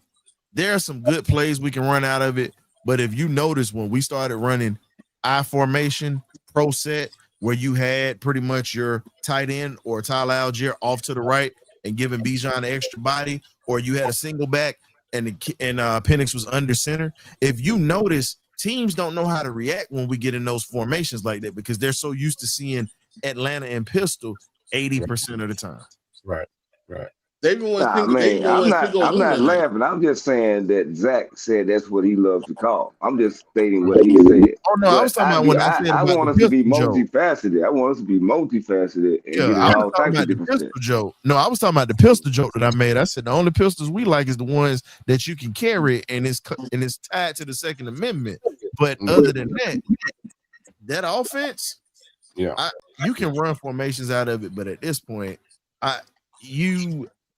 there are some good plays we can run out of it, but if you notice when we started running I formation, pro set, where you had pretty much your tight end or Tyler Algier off to the right and giving Bijan an extra body, or you had a single back and Penix was under center. If you notice, teams don't know how to react when we get in those formations like that because they're so used to seeing Atlanta and pistol 80% of the time. Right. I'm not laughing. I'm just saying that Zach said that's what he loves to call. I'm just stating what he said. Oh no, I was talking about when I said I want us to be multifaceted. I want us to be multifaceted and get all types of different pistol joke. No, I was talking about the pistol joke that I made. I said the only pistols we like is the ones that you can carry and it's tied to the Second Amendment. But other than that offense, you can run formations out of it. But at this point,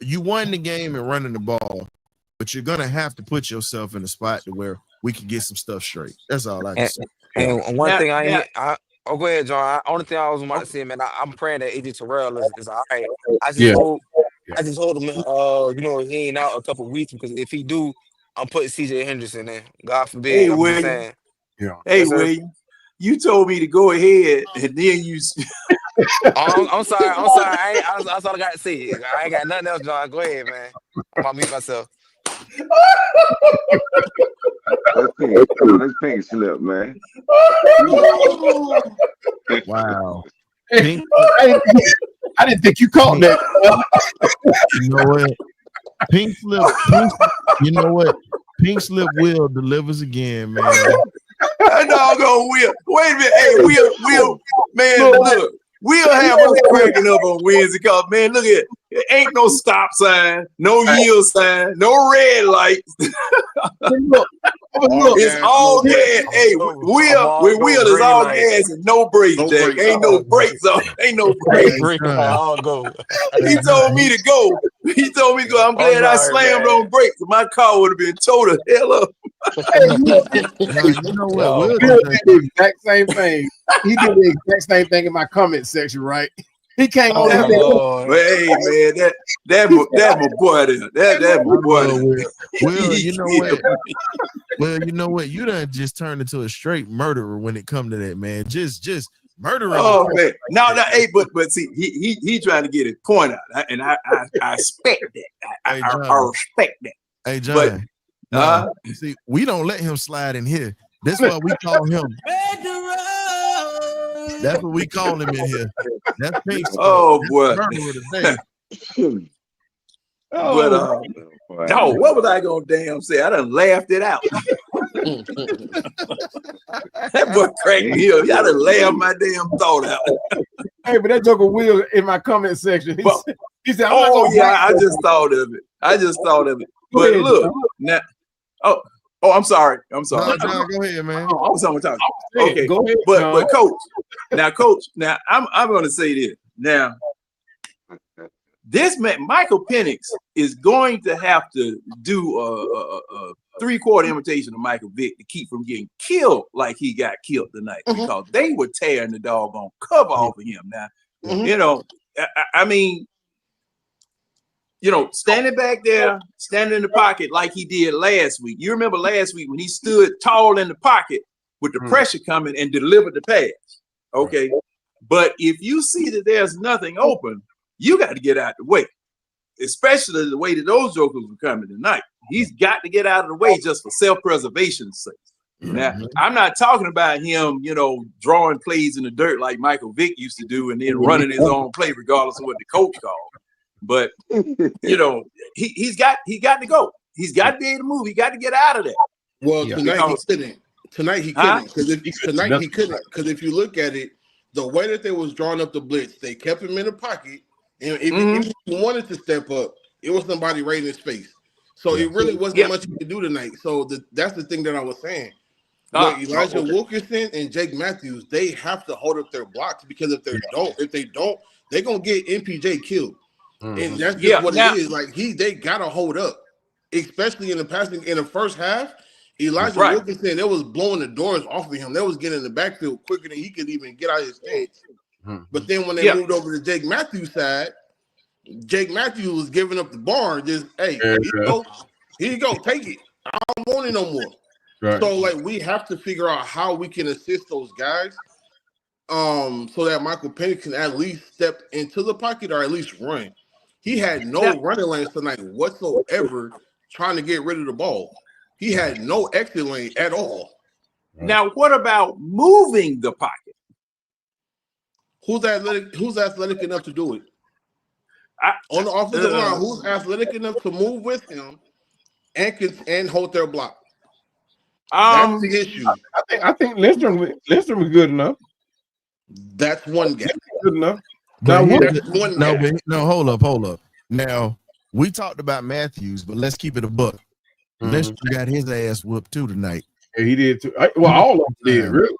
you won the game and running the ball, but you're gonna have to put yourself in a spot to where we can get some stuff straight. That's all I can say. And one thing go ahead, John. Only thing I was about to say, man, I'm praying that AJ Terrell is all right. I just told him, he ain't out a couple weeks because if he do, I'm putting CJ Henderson in. God forbid. Hey, William. Hey, William. You told me to go ahead, and then you. I'm sorry. That's all I got to say. I ain't got nothing else, John. Go ahead, man. I'm gonna mute myself. Let's pink slip, man. Wow. I didn't think you caught that. You know what? Pink slip. You know what? Pink slip Will delivers again, man. Doggone Will. Wait a minute. Hey, Will, man, look. We'll have us cracking up on Wednesday because, man, look at it. Ain't no stop sign, no yield sign, no red lights. It's all gas. Hey, Will is all gas and no brakes, Jack. Ain't no brakes on. Ain't no brakes. I'll go. He told me to go. He told me to go. I'm glad I slammed on brakes. My car would have been towed the hell up. You know what? Will did the exact same thing. He did the exact same thing in my comment section, right? He came on that. Hey, man, that my boy there. That my boy there. Well, you know what? Well, you know what? You done just turned into a straight murderer when it come to that, man. Just murdering. Oh man, no, hey, but see, he trying to get his point out, and I respect that. I respect that. Hey, John. But, see, we don't let him slide in here. That's why we call him. That's what we call him in here. That's pink. Oh boy. But what was I gonna damn say? I done laughed it out. That boy cracked me up. Y'all done laughed my damn thought out. Hey, but that joker Will in my comment section. He said, I just thought of it. But look now. Oh, I'm sorry. No, John, go ahead, man. I was talking. Okay, go ahead. Coach. Now, I'm going to say this. Now, this man, Michael Penix, is going to have to do a 3/4 imitation of Michael Vick to keep from getting killed like he got killed tonight, because they were tearing the doggone cover off of him. Now, you know, I mean, you know, standing back there, standing in the pocket like he did last week. You remember last week when he stood tall in the pocket with the pressure coming and delivered the pass. Okay. But if you see that there's nothing open, you got to get out the way, especially the way that those jokers were coming tonight. He's got to get out of the way just for self-preservation's sake. Now, I'm not talking about him, you know, drawing plays in the dirt like Michael Vick used to do and then running his own play regardless of what the coach called. But, you know, he's got to go. He's got to be able to move. He got to get out of there. Well, tonight he couldn't. Tonight he couldn't. Because if you look at it, the way that they was drawing up the blitz, they kept him in the pocket. And if he wanted to step up, it was somebody right in his face. So it really wasn't much he could do tonight. So that's the thing that I was saying. Elijah Wilkinson and Jake Matthews, they have to hold up their blocks, because if they don't, they're gonna get MPJ killed. And that's just what it is. Like they gotta hold up, especially in the passing in the first half. Elijah Wilkinson, they was blowing the doors off of him. They was getting in the backfield quicker than he could even get out of his stance. But then when they moved over to Jake Matthews' side, Jake Matthews was giving up the bar. Just, hey, here you go, take it. I don't want it no more. Right. So, like, we have to figure out how we can assist those guys, so that Michael Penix can at least step into the pocket or at least run. He had no running lanes tonight whatsoever, trying to get rid of the ball. He had no exit lane at all. Now, what about moving the pocket? Who's athletic enough to do it? On the offensive line, who's athletic enough to move with him and hold their block? That's the issue. I think Lindstrom is good enough. That's one guy. Good enough. No, hold up. Now, we talked about Matthews, but let's keep it a buck. Lindstrom got his ass whooped too tonight. Yeah, he did too. Well, all of them did, really.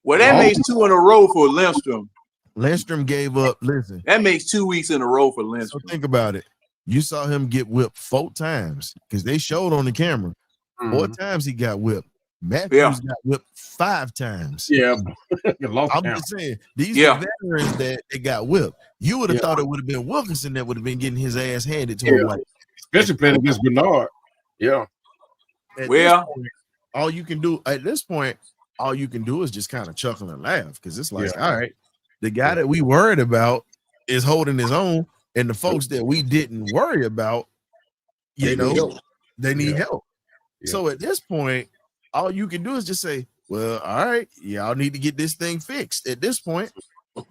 Well, that makes 2 in a row for Lindstrom. Lindstrom gave up. Listen, that makes 2 weeks in a row for Lindstrom. So think about it. You saw him get whipped 4 times because they showed on the camera. 4 times he got whipped. Matthews got whipped 5 times. Yeah, I'm just saying these are veterans that they got whipped. You would have thought it would have been Wilkinson that would have been getting his ass handed to him, like, especially playing against Bernard. Yeah. Point, all you can do at this point, is just kind of chuckle and laugh, because it's like, all right, the guy that we worried about is holding his own, and the folks that we didn't worry about, they need help. Yeah. So at this point, all you can do is just say, well, all right, y'all need to get this thing fixed. At this point,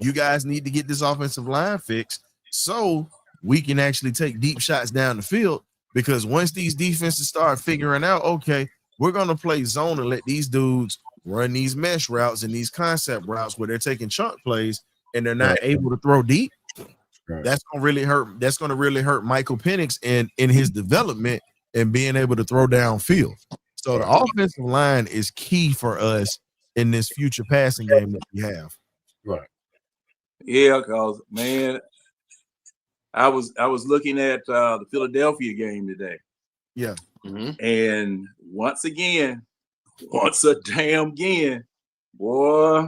you guys need to get this offensive line fixed so we can actually take deep shots down the field. Because once these defenses start figuring out, okay, we're going to play zone and let these dudes run these mesh routes and these concept routes where they're taking chunk plays and they're not able to throw deep. That's going to really hurt. That's going to really hurt Michael Penix in his development and being able to throw downfield. So the offensive line is key for us in this future passing game that we have. Right. Yeah, because, man, I was looking at the Philadelphia game today. Yeah. And once a damn again, boy,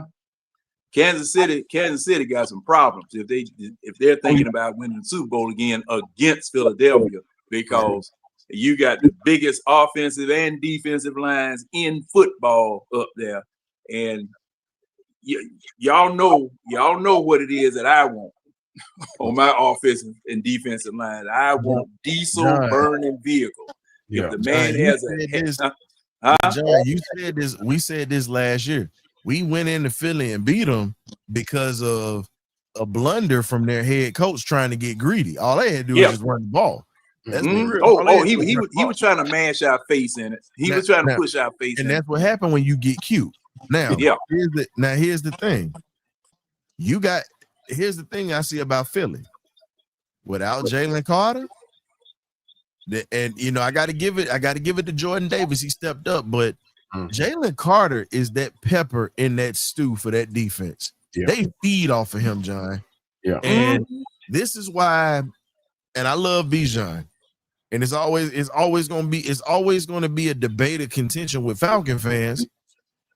Kansas City got some problems if they're thinking about winning the Super Bowl again against Philadelphia, because you got the biggest offensive and defensive lines in football up there, and y'all know what it is that I want on my offensive and defensive line. I want diesel burning vehicle. Yeah. If the man has John, you said this. We said this last year. We went into Philly and beat them because of a blunder from their head coach trying to get greedy. All they had to do was just run the ball. That's he was trying to mash our face in it. He was trying to push our face in it. And that's what happened when you get cute. Now, here's the thing. Here's the thing I see about Philly. Without Jalen Carter, and I got to give it to Jordan Davis. He stepped up, but Jalen Carter is that pepper in that stew for that defense. Yeah. They feed off of him, John. Yeah. And this is why and I love Bijan. And it's always gonna be a debate of contention with Falcon fans.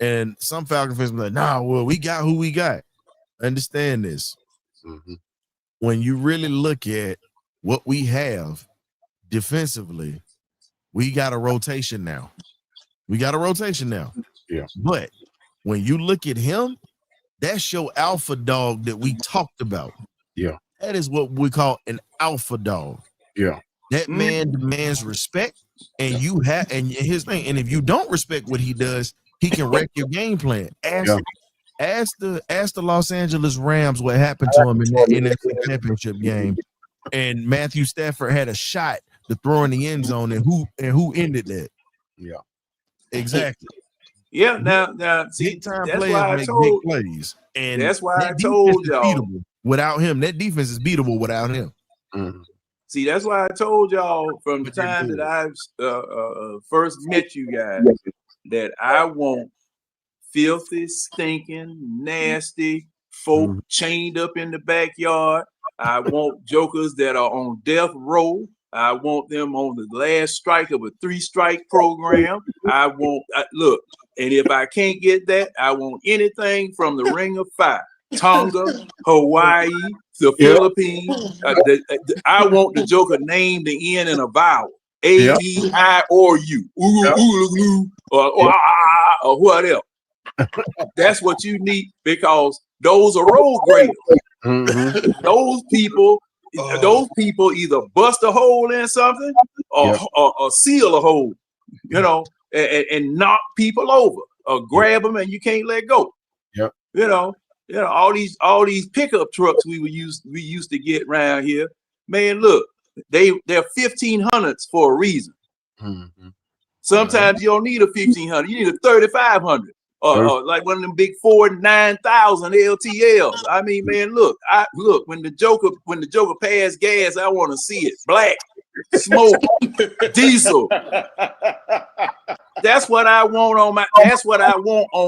And some Falcon fans be like, nah, well, we got who we got. Understand this. Mm-hmm. When you really look at what we have defensively, we got a rotation now. Yeah. But when you look at him, that's your alpha dog that we talked about. Yeah. That is what we call an alpha dog. Yeah. That man demands respect, and his thing. And if you don't respect what he does, he can wreck your game plan. Ask the Los Angeles Rams what happened to him in that NFC Championship game. And Matthew Stafford had a shot to throw in the end zone, and who ended that? Yeah. Exactly. Yeah, now see, Big time that's players why I make told big plays. And that's why I that told defense is y'all. beatable without him. That defense is beatable without him. Mm-hmm. See, that's why I told y'all from the time that I first met you guys that I want filthy, stinking, nasty folk chained up in the backyard. I want jokers that are on death row. I want them on the last strike of a 3-strike program. Look, and if I can't get that, I want anything from the Ring of Fire, Tonga, Hawaii, the Philippines. I want the joker named the end in a vowel, A-E-I-O-U, or whatever. That's what you need, because those are road graders. Mm-hmm. Those people either bust a hole in something or seal a hole, and knock people over or grab them and you can't let go. Yep. All these pickup trucks we used to get around here. Man, look, they're 1500s for a reason. Mm-hmm. Sometimes you don't need a 1500, you need a 3500. Or like one of them big Ford 9000 LTLs. I mean, man, look, when the Joker pass gas, I want to see it. Black, smoke, diesel. That's what I want on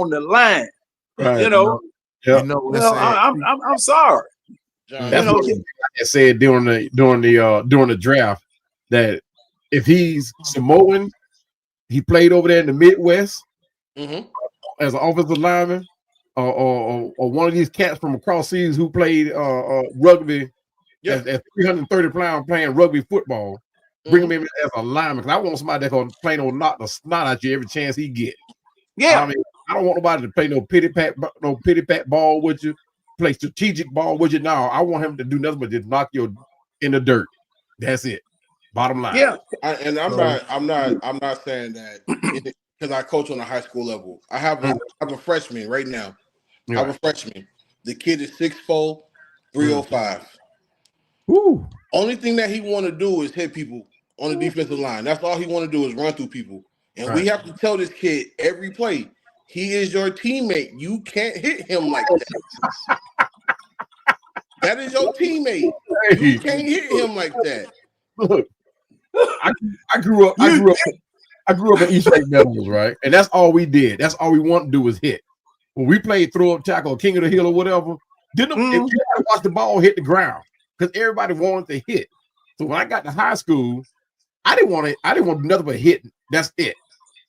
the line. Right. I'm sorry. That's what I said during the draft, that if he's Samoan, he played over there in the Midwest. Mm-hmm. As an offensive lineman, or one of these cats from across seas who played rugby at 330 pounds playing rugby football, bring him in as a lineman. Because I want somebody that's gonna play knock the snot at you every chance he get. Yeah, I mean, I don't want nobody to play no pity pat ball with you, play strategic ball with you. No, I want him to do nothing but just knock you in the dirt. That's it. Bottom line. Yeah, I'm not saying that. Because I coach on a high school level. I have a freshman right now. I have a freshman. The kid is 6'4", 305. Ooh. Only thing that he want to do is hit people on the defensive line. That's all he want to do is run through people. And we have to tell this kid every play, he is your teammate. You can't hit him like that. That is your teammate. You can't hit him like that. Look, I grew up in East Lake Meadows, right? And that's all we did. That's all we wanted to do was hit. When we played throw up tackle, King of the Hill or whatever, if you had to watch the ball hit the ground, because everybody wanted to hit. So when I got to high school, I didn't want nothing but hitting. That's it.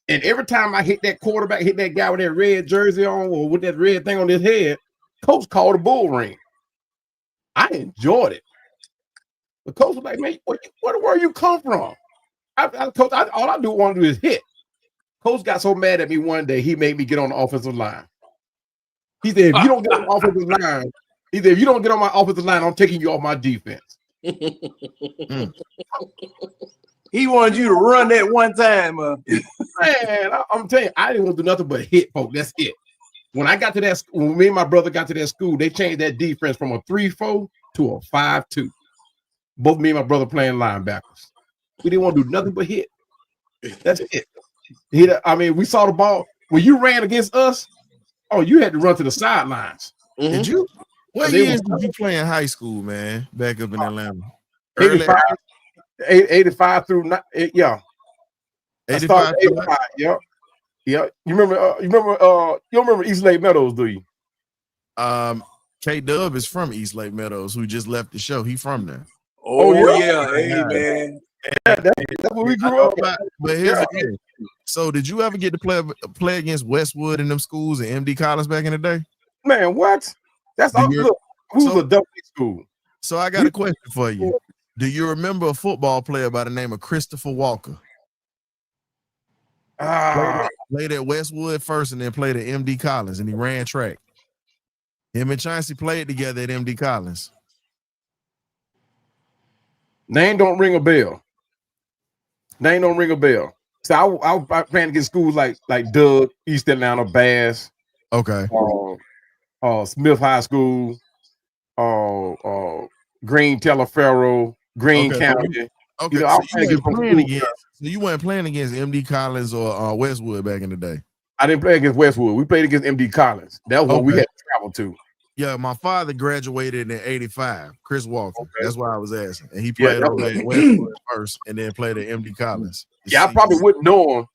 And every time I hit that quarterback, hit that guy with that red jersey on or with that red thing on his head, coach called a bull ring. I enjoyed it. The coach was like, man, where you come from? Coach, all I want to do is hit. Coach got so mad at me one day, he made me get on the offensive line. He said, if you don't get on the offensive line, if you don't get on my offensive line, I'm taking you off my defense. He wanted you to run that one time. Man, I'm telling you, I didn't want to do nothing but hit, folks. That's it. When I got to that, when me and my brother got to that school, they changed that defense from a 3-4 to a 5-2. Both me and my brother playing linebackers. We didn't want to do nothing but hit. That's it. We saw the ball. When you ran against us, you had to run to the sidelines. Mm-hmm. Did you? What years did you play in high school, man? Back up in Atlanta. 85 through 85. 85. Yeah. Yeah. You remember East Lake Meadows, do you? K Dub is from East Lake Meadows, who just left the show. He from there. Oh, yeah? yeah. Hey, man. Yeah, that's what we grew up at. But here's the thing. So did you ever get to play against Westwood in them schools and MD Collins back in the day? Man, what? That's all. Look, we was a double A school. So I got a question for you. Do you remember a football player by the name of Christopher Walker? Played at Westwood first and then played at MD Collins, and he ran track. Him and Chauncey played together at MD Collins. Name don't ring a bell. Name don't ring a bell. So I was playing against schools like Doug, East Atlanta, Bass. Okay. Smith High School, Green Teleferro, Green County. Okay, you know, so you weren't playing against MD Collins or Westwood back in the day. I didn't play against Westwood. We played against MD Collins. That was what we had to travel to. Yeah, my father graduated in '85. Chris Walker. Okay. That's why I was asking. And he played over at Westwood first, and then played at MD Collins. Yeah, I probably wouldn't know him.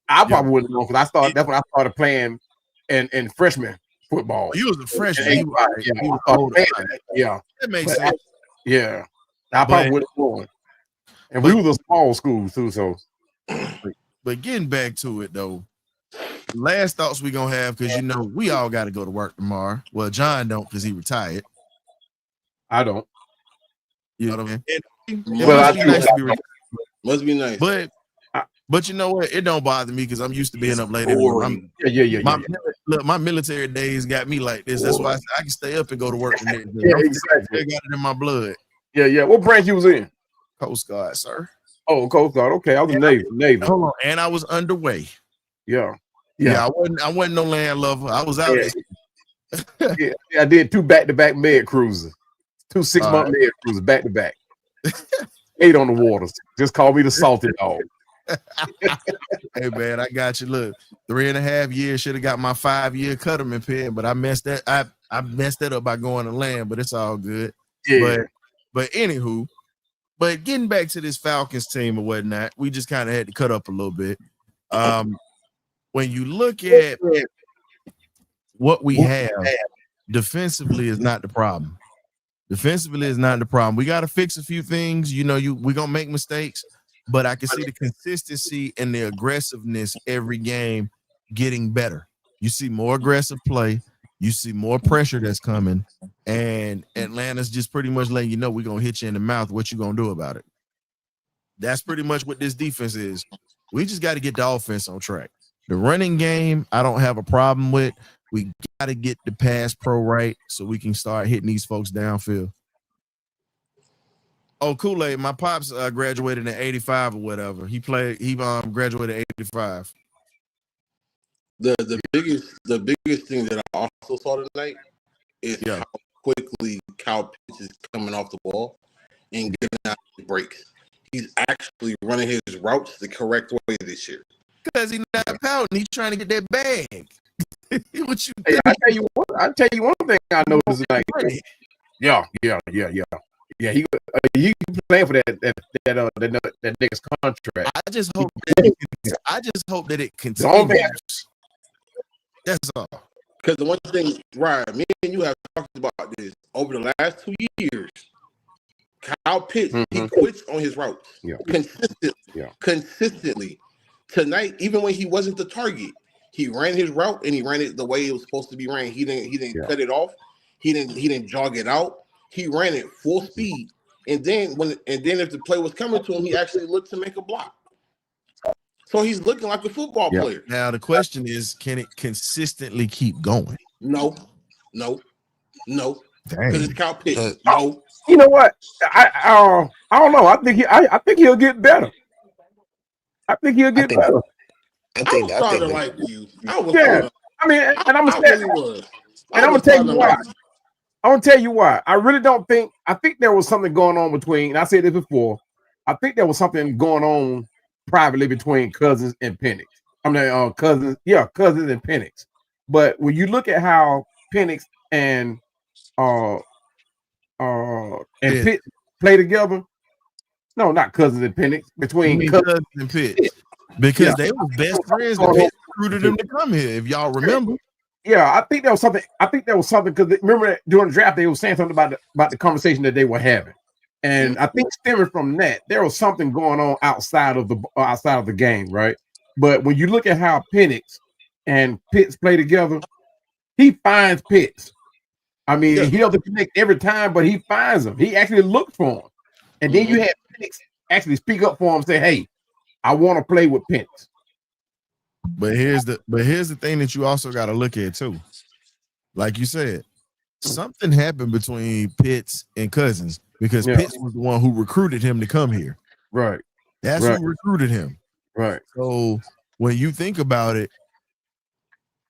I probably wouldn't know because that's when I started playing in freshman football. You was a freshman. Yeah, that makes sense. I probably wouldn't know him. And we were a small school too, so. But getting back to it though, last thoughts we gonna have because you know we all got to go to work tomorrow. Well, John don't because he retired. I don't. You know what I mean? Must be nice. But you know what? It don't bother me because I'm used to being up late. My military days got me like this. That's why I can stay up and go to work. Exactly. I got it in my blood. Yeah. What branch you was in? Coast Guard, sir. Oh, Coast Guard. Okay, I was Navy. Hold on, and I was underway. Yeah. I wasn't no land lover. I was out. Yeah, I did 2 back-to-back med cruises, 2 6-month med cruises back-to-back. 8 on the waters. Just call me the salty dog. Hey man, I got you. Look, 3.5 years should have got my 5-year Cutterman pen, but I messed that. I messed that up by going to land, but it's all good. Yeah. But anywho. But getting back to this Falcons team or whatnot, we just kind of had to cut up a little bit. When you look at what we have, defensively is not the problem. Defensively is not the problem. We got to fix a few things. You know, we're going to make mistakes, but I can see the consistency and the aggressiveness every game getting better. You see more aggressive play. You see more pressure that's coming, and Atlanta's just pretty much letting you know we're going to hit you in the mouth. What you going to do about it? That's pretty much what this defense is. We just got to get the offense on track. The running game, I don't have a problem with. We got to get the pass pro right so we can start hitting these folks downfield. Oh, Kool-Aid, my pops graduated in '85 or whatever. He graduated in '85. The biggest thing that I also saw tonight is how quickly Kyle Pitts is coming off the ball and getting out the breaks. He's actually running his routes the correct way this year. Because he's not pouting, he's trying to get that bag. What you I tell you one thing I noticed tonight. Yeah. He playing for that nigga's contract. I just hope that it continues. That's all. Because the one thing, Ryan, me and you have talked about this over the last 2 years. Kyle Pitts, he quits on his routes consistently. Tonight, even when he wasn't the target, he ran his route and he ran it the way it was supposed to be ran. He didn't cut it off. He didn't jog it out. He ran it full speed. And then if the play was coming to him, he actually looked to make a block. So he's looking like a football player. Now the question is, can it consistently keep going? No. Because it's Kyle Pitts. No. You know what? I don't know. I think he'll get better. I think he'll get better. I was starting to like you. I'm gonna tell you why. I'm gonna tell you why. I really don't think. I think there was something going on between. And I said this before. I think there was something going on privately between Cousins and Penix. Cousins and Penix. But when you look at how Penix and Pitt play together, no, not Cousins and Penix. Between Cousins and Pitt, because they were best friends. And Pitt recruited them to come here. If y'all remember. Yeah, I think there was something because remember during the draft they were saying something about the conversation that they were having. And I think stemming from that, there was something going on outside of the game, right? But when you look at how Penix and Pitts play together, he finds Pitts. I mean, he doesn't connect every time, but he finds them. He actually looks for him. And then you have Penix actually speak up for him and say, hey, I want to play with Penix. But here's the thing that you also got to look at too. Like you said, something happened between Pitts and Cousins because Pitts was the one who recruited him to come here. Right. That's who recruited him. Right. So when you think about it,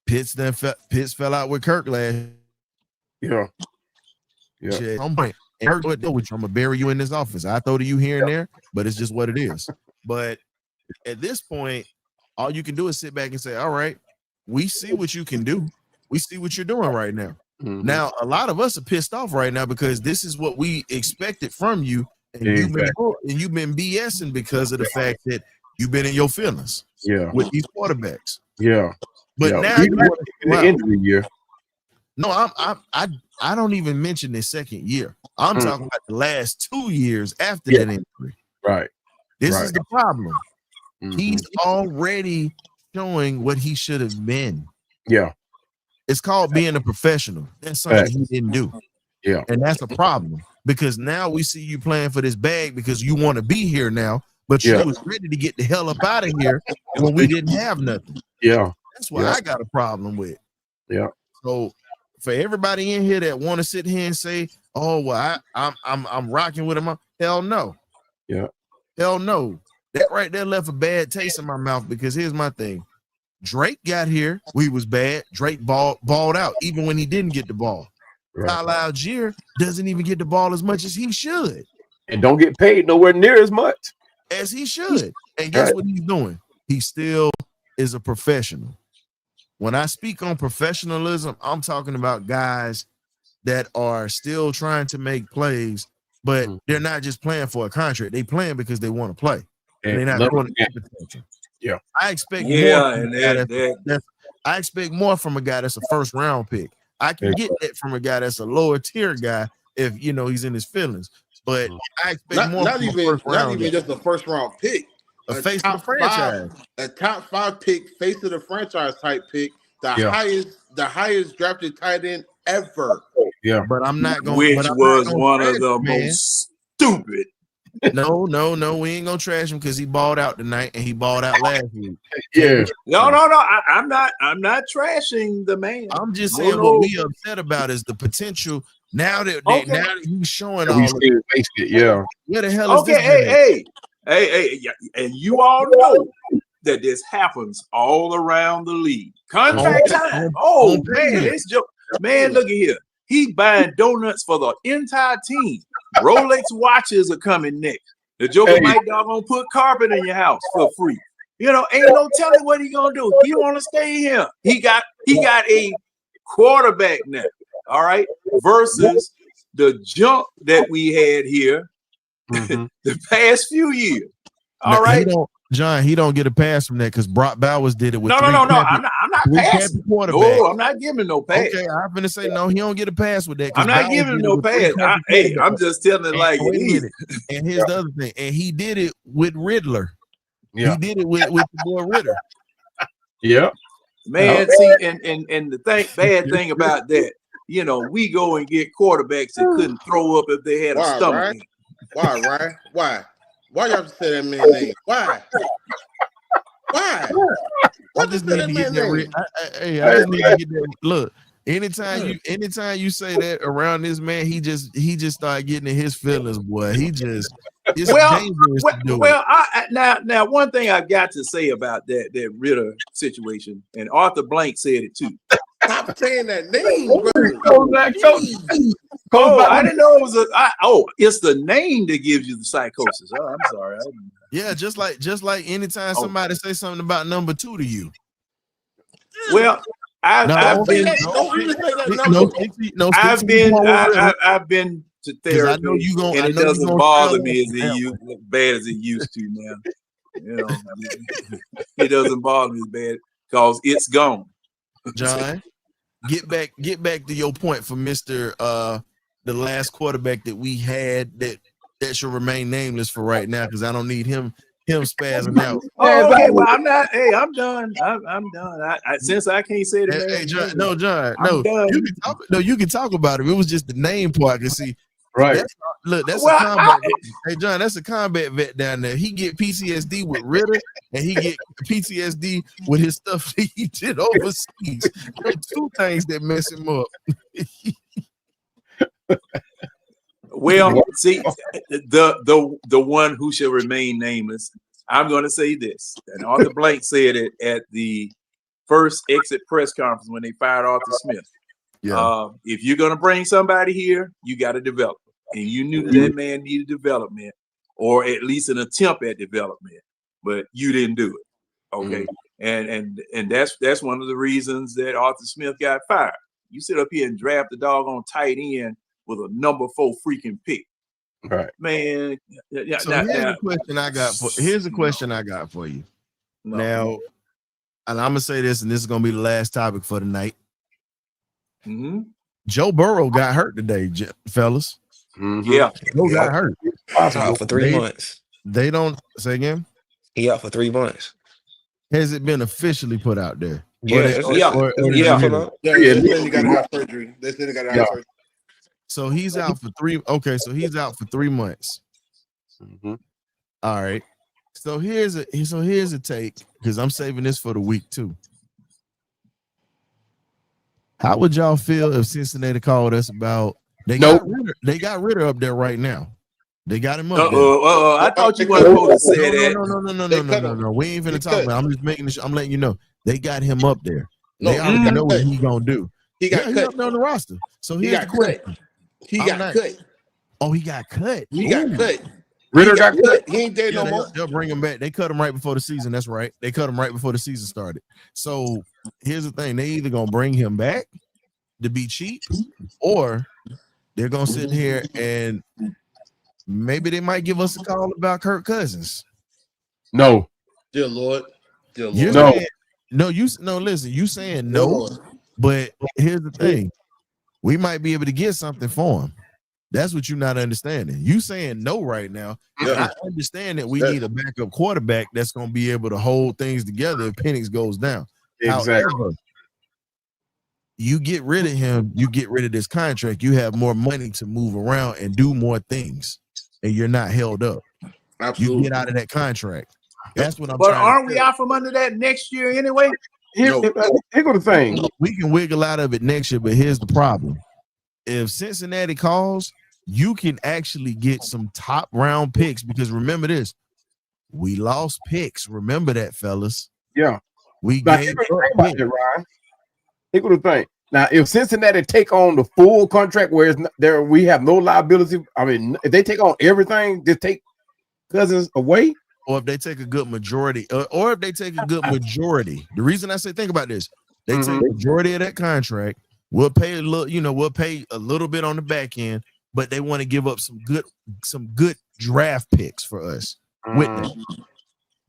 Pitts fell out with Kirk last. Yeah. I'm gonna bury you in this office. I throw to you here and there, but it's just what it is. But at this point, all you can do is sit back and say, all right, we see what you can do. We see what you're doing right now. Mm-hmm. Now, a lot of us are pissed off right now because this is what we expected from you. And you've been BSing because of the fact that you've been in your feelings with these quarterbacks. But now you're in the injury year. No, I don't even mention the second year. I'm talking about the last 2 years after that injury. Right. This is the problem. He's already showing what he should have been. Yeah. It's called being a professional. That's something he didn't do. Yeah. And that's a problem because now we see you playing for this bag because you want to be here now, but you was ready to get the hell up out of here when we didn't have nothing. Yeah. That's what I got a problem with. Yeah. So for everybody in here that want to sit here and say, "Oh, well, I'm rocking with him," hell no. Yeah. Hell no. That right there left a bad taste in my mouth because here's my thing. Drake got here. We was bad. Drake balled out even when he didn't get the ball. Right. Tyler Algier doesn't even get the ball as much as he should. And don't get paid nowhere near as much as he should. And guess what he's doing? He still is a professional. When I speak on professionalism, I'm talking about guys that are still trying to make plays, but they're not just playing for a contract. They playing because they want to play. And they're not going to potential. Yeah. I expect more. I expect more from a guy that's a first round pick. I can get that from a guy that's a lower tier guy if he's in his feelings. But I expect more. Not even just a first round pick. A face of the franchise. A top 5 pick, face of the franchise type pick. The highest drafted tight end ever. Yeah. But I'm not going. Which was one of the most stupid. No, we ain't gonna trash him because he balled out tonight and he balled out last week. Yeah. No. I'm not trashing the man. I'm just saying what we upset about is the potential. Now that he's showing all of it. Where the hell is this? Hey, and you all know that this happens all around the league. Contract time. Oh man, it's just look at here. He buying donuts for the entire team. Rolex watches are coming next. The Joker might gonna put carpet in your house for free. Ain't no telling what he gonna do. He want to stay here. He got a quarterback now. All right, versus the junk that we had here the past few years. All right. He don't get a pass from that because Brock Bowers did it with no. I'm not passing. No, I'm not giving no pass. Okay, I'm gonna say no. He don't get a pass with that. I'm not giving no pass. I'm just telling it like it is. And here's the other thing. And he did it with Riddler. Yeah, he did it with the boy Ritter. Yeah, man. See, and the bad thing about that, we go and get quarterbacks that couldn't throw up if they had a stomach. Why, Ryan? Why? Why you have to say that man's name? Why? I just need to get that. I just need to get that. Look, anytime you say that around this man, he just started getting in his feelings, boy. It's dangerous to do. Well, now one thing I've got to say about that Ritter situation, and Arthur Blank said it too. Stop saying that name, bro. I didn't know it was it's the name that gives you the psychosis. Oh, I'm sorry. Yeah, just like anytime somebody say something about number 2 to you. Well, I've been to therapy, and it doesn't bother me as bad as it used to now. It doesn't bother me as bad because it's gone. John, get back to your point for Mr. The last quarterback that we had that that should remain nameless for right now because I don't need him spazzing out. Oh, okay. Well, I'm not. Hey, I'm done. I'm done. Since I can't say the man. Hey, John, John, I'm done. You can talk about it. It was just the name part. You see, right? That's a combat. Hey, John, that's a combat vet down there. He get PTSD with Ritter, and he get PTSD with his stuff that he did overseas. There are two things that mess him up. Well, see, the one who shall remain nameless. I'm going to say this, and Arthur Blank said it at the first exit press conference when they fired Arthur Smith. Yeah. If you're going to bring somebody here, you got to develop, and you knew that man needed development, or at least an attempt at development, but you didn't do it. Okay, and that's one of the reasons that Arthur Smith got fired. You sit up here and draft the doggone tight end with a number 4 freaking pick, right, man? So here's the question I got for you. No. Now, and I'm gonna say this, and this is gonna be the last topic for the night. Joe Burrow got hurt today, fellas. Yeah, Joe got hurt. Out for 3 months. They don't say again. He out for 3 months. Has it been officially put out there? Yeah, They said he got to have surgery. They said he got to have surgery. So he's out for 3. Okay, so he's out for 3 months. All right. So here's a take, because I'm saving this for the week too. How would y'all feel if Cincinnati called us about they got Ritter up there right now? They got him up there. I thought you weren't supposed to say that. No. We ain't finna talk about it. I'm just making this. I'm letting you know they got him up there. They already know what he gonna do. He got cut. He's up there on the roster. So here's the question. He got cut. Oh, he got cut. He got cut. Ritter got cut. He ain't there no more. They'll bring him back. They cut him right before the season. That's right. They cut him right before the season started. So here's the thing. They either gonna bring him back to be cheap, or they're gonna sit here and maybe they might give us a call about Kirk Cousins. No. Dear Lord. Listen, you saying no, but here's the thing. We might be able to get something for him. That's what you're not understanding. You saying no right now. I understand that we need a backup quarterback that's going to be able to hold things together if Penix goes down. Exactly. However, you get rid of him, you get rid of this contract, you have more money to move around and do more things, and you're not held up. Absolutely. You get out of that contract. That's what I'm But trying aren't we out from under that next year anyway? Here go the thing. We can wiggle out of it next year, but here's the problem. If Cincinnati calls, you can actually get some top round picks, because remember this, we lost picks. Remember that, fellas. Yeah. We gave up picks. Here go the thing. Now, if Cincinnati take on the full contract where it's not, there we have no liability, I mean, if they take on everything, just take Cousins away. Or if they take a good majority, the reason I say think about this, they take a majority of that contract. We'll pay a little, we'll pay a little bit on the back end, but they want to give up some good draft picks for us with them.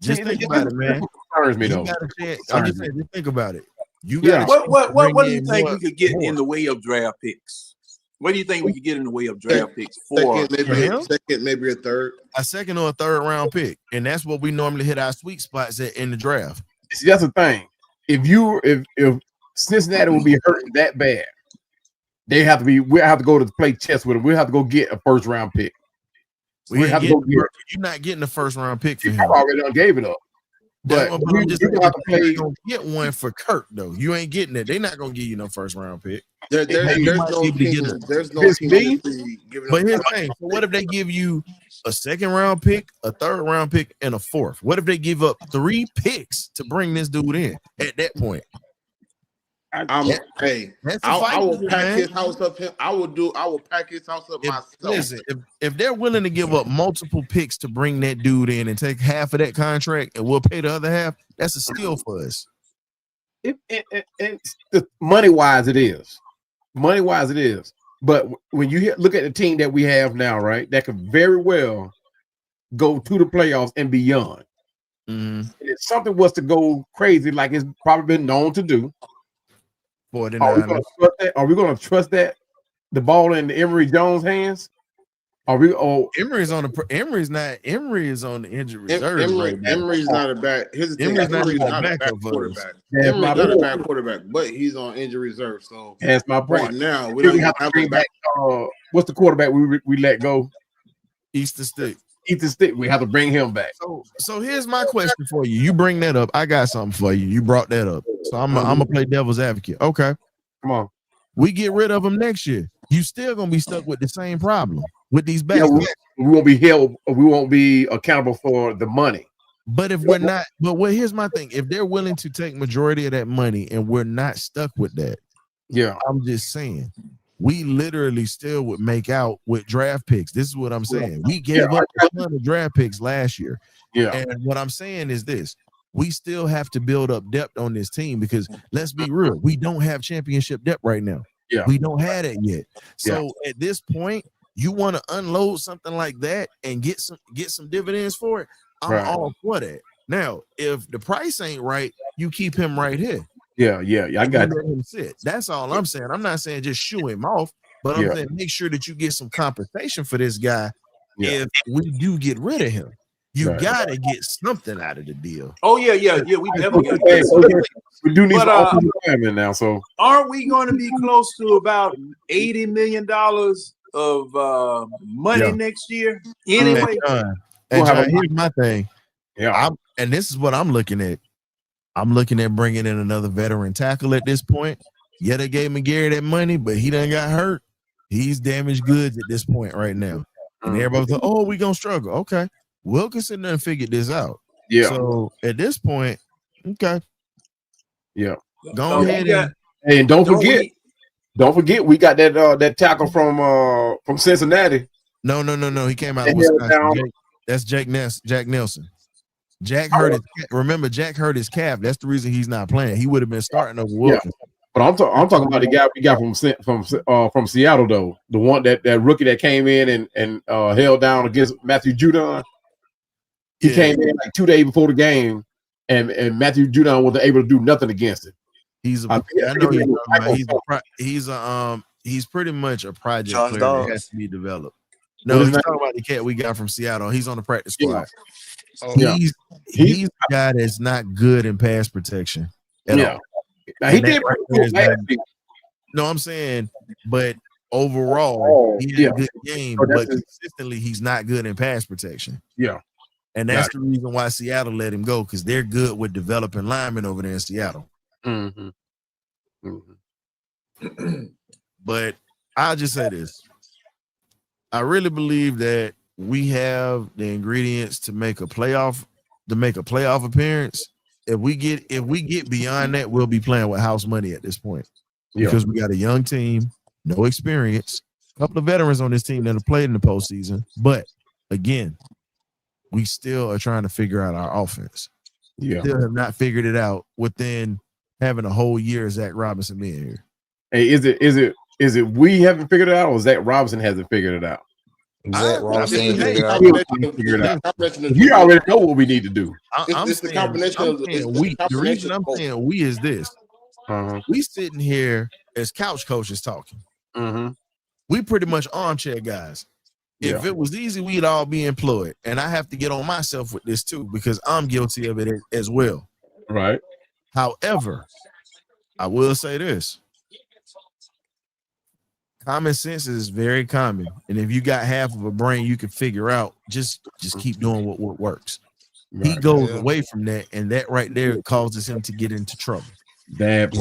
Just think about it, man. I'm just saying, just think about it. What do you think we could get in the way of draft picks? What do you think we could get in the way of draft picks for? Second, maybe a third. A second or a third round pick. And that's what we normally hit our sweet spots at in the draft. See, that's the thing. If Cincinnati will be hurting that bad, we'll have to go to play chess with them. We'll have to go get a first round pick. You're not getting the first round pick for him. I already gave it up. But I'm just gonna get one for Kirk though. You ain't getting it. They're not gonna give you no first round pick. There's no team giving up. But here's the thing. So what if they give you a second round pick, a third round pick, and a fourth? What if they give up 3 picks to bring this dude in at that point? I will pack his house up. I will pack his house up myself. Listen, if they're willing to give up multiple picks to bring that dude in and take half of that contract and we'll pay the other half, that's a steal for us. Money wise, it is. Money wise, it is. But when you look at the team that we have now, right, that could very well go to the playoffs and beyond. If something was to go crazy, like it's probably been known to do, are we going to trust that the ball in Emory Jones' hands? Are we? Oh, Emory is on the injured reserve right now. Emery's not a bad. Here's the thing. Emery's not Emery's even not a bad backup for us. quarterback. That's Emery's my not a point. bad quarterback, but he's on injury reserve. So that's my point. right now, we Here don't we have to have bring him back. back. What's the quarterback we let go? Easton Stick. Ethan Stick. We have to bring him back. So here's my question for you. You bring that up. I got something for you. You brought that up. So I'm gonna play devil's advocate. Okay. Come on. We get rid of him next year. You still gonna be stuck with the same problem with these backups. Yeah, we won't be held. We won't be accountable for the money. But if we're not, here's my thing. If they're willing to take majority of that money and we're not stuck with that, yeah, I'm just saying, we literally still would make out with draft picks. This is what I'm saying. We gave up a ton of draft picks last year. Yeah. And what I'm saying is this. We still have to build up depth on this team because let's be real, we don't have championship depth right now. Yeah. We don't have it yet. So at this point, you want to unload something like that and get some dividends for it. I'm all for that. Now, if the price ain't right, you keep him right here. Yeah. I got let him sit. That's all I'm saying. I'm not saying just shoo him off, but I'm saying make sure that you get some compensation for this guy if we do get rid of him. You gotta get something out of the deal. Oh yeah. We definitely got to get something. We do need some offensive linemen now. So aren't we going to be close to about $80 million of money next year? Anyway, John, here's my thing. And this is what I'm looking at. I'm looking at bringing in another veteran tackle at this point. Yeah, they gave McGarry that money, but he done got hurt. He's damaged goods at this point right now. And everybody's like, "Oh, we gonna struggle." Okay, Wilkinson done figured this out. Yeah. So at this point, okay. Yeah. Go ahead and don't forget, we got that tackle from Cincinnati. No. He came out of Wisconsin. That's Jack Nelson. Jack hurt his. Remember, Jack hurt his calf. That's the reason he's not playing. He would have been starting over Wilkins. But I'm talking about the guy we got from Seattle though. The one that rookie that came in and held down against Matthew Judon. He came in like 2 days before the game, and Matthew Judon wasn't able to do nothing against it. He's pretty much a project player that has to be developed. No, he's talking about the cat we got from Seattle. He's on the practice squad. He's a guy that's not good in pass protection at all. Now, he did no, I'm saying, but overall, he had a good game, but consistently, he's not good in pass protection. Yeah. And that's the reason why Seattle let him go, because they're good with developing linemen over there in Seattle. But I'll just say this. I really believe that we have the ingredients to make a playoff appearance. If we get beyond that, we'll be playing with house money at this point. Because we got a young team, no experience, a couple of veterans on this team that have played in the postseason. But again, we still are trying to figure out our offense. Still have not figured it out within having a whole year of Zach Robinson being here. Hey, is it we haven't figured it out, or Zach Robinson hasn't figured it out? Zach Robinson figured it out. You already know what we need to do. It's the combination of the reason I'm saying we is this. We sitting here as couch coaches talking. We pretty much armchair guys. If it was easy, we'd all be employed. And I have to get on myself with this too, because I'm guilty of it as well. Right. However, I will say this. Common sense is very common. And if you got half of a brain, you can figure out, just keep doing what works. Right. He goes away from that, and that right there causes him to get into trouble. That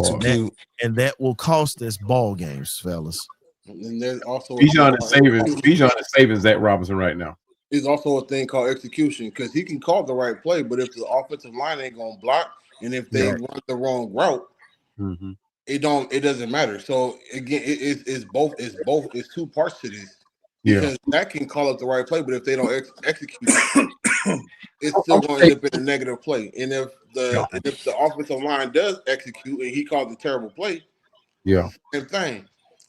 will cost us ball games, fellas. And there's also Bijan is saving Zach Robinson right now. There's also a thing called execution, because he can call the right play, but if the offensive line ain't gonna block, and if they run the wrong route, it doesn't matter. So again, it's two parts to this. Because that can call up the right play, but if they don't execute, it's still going to end up in a negative play. And if the offensive line does execute and he calls a terrible play, same thing.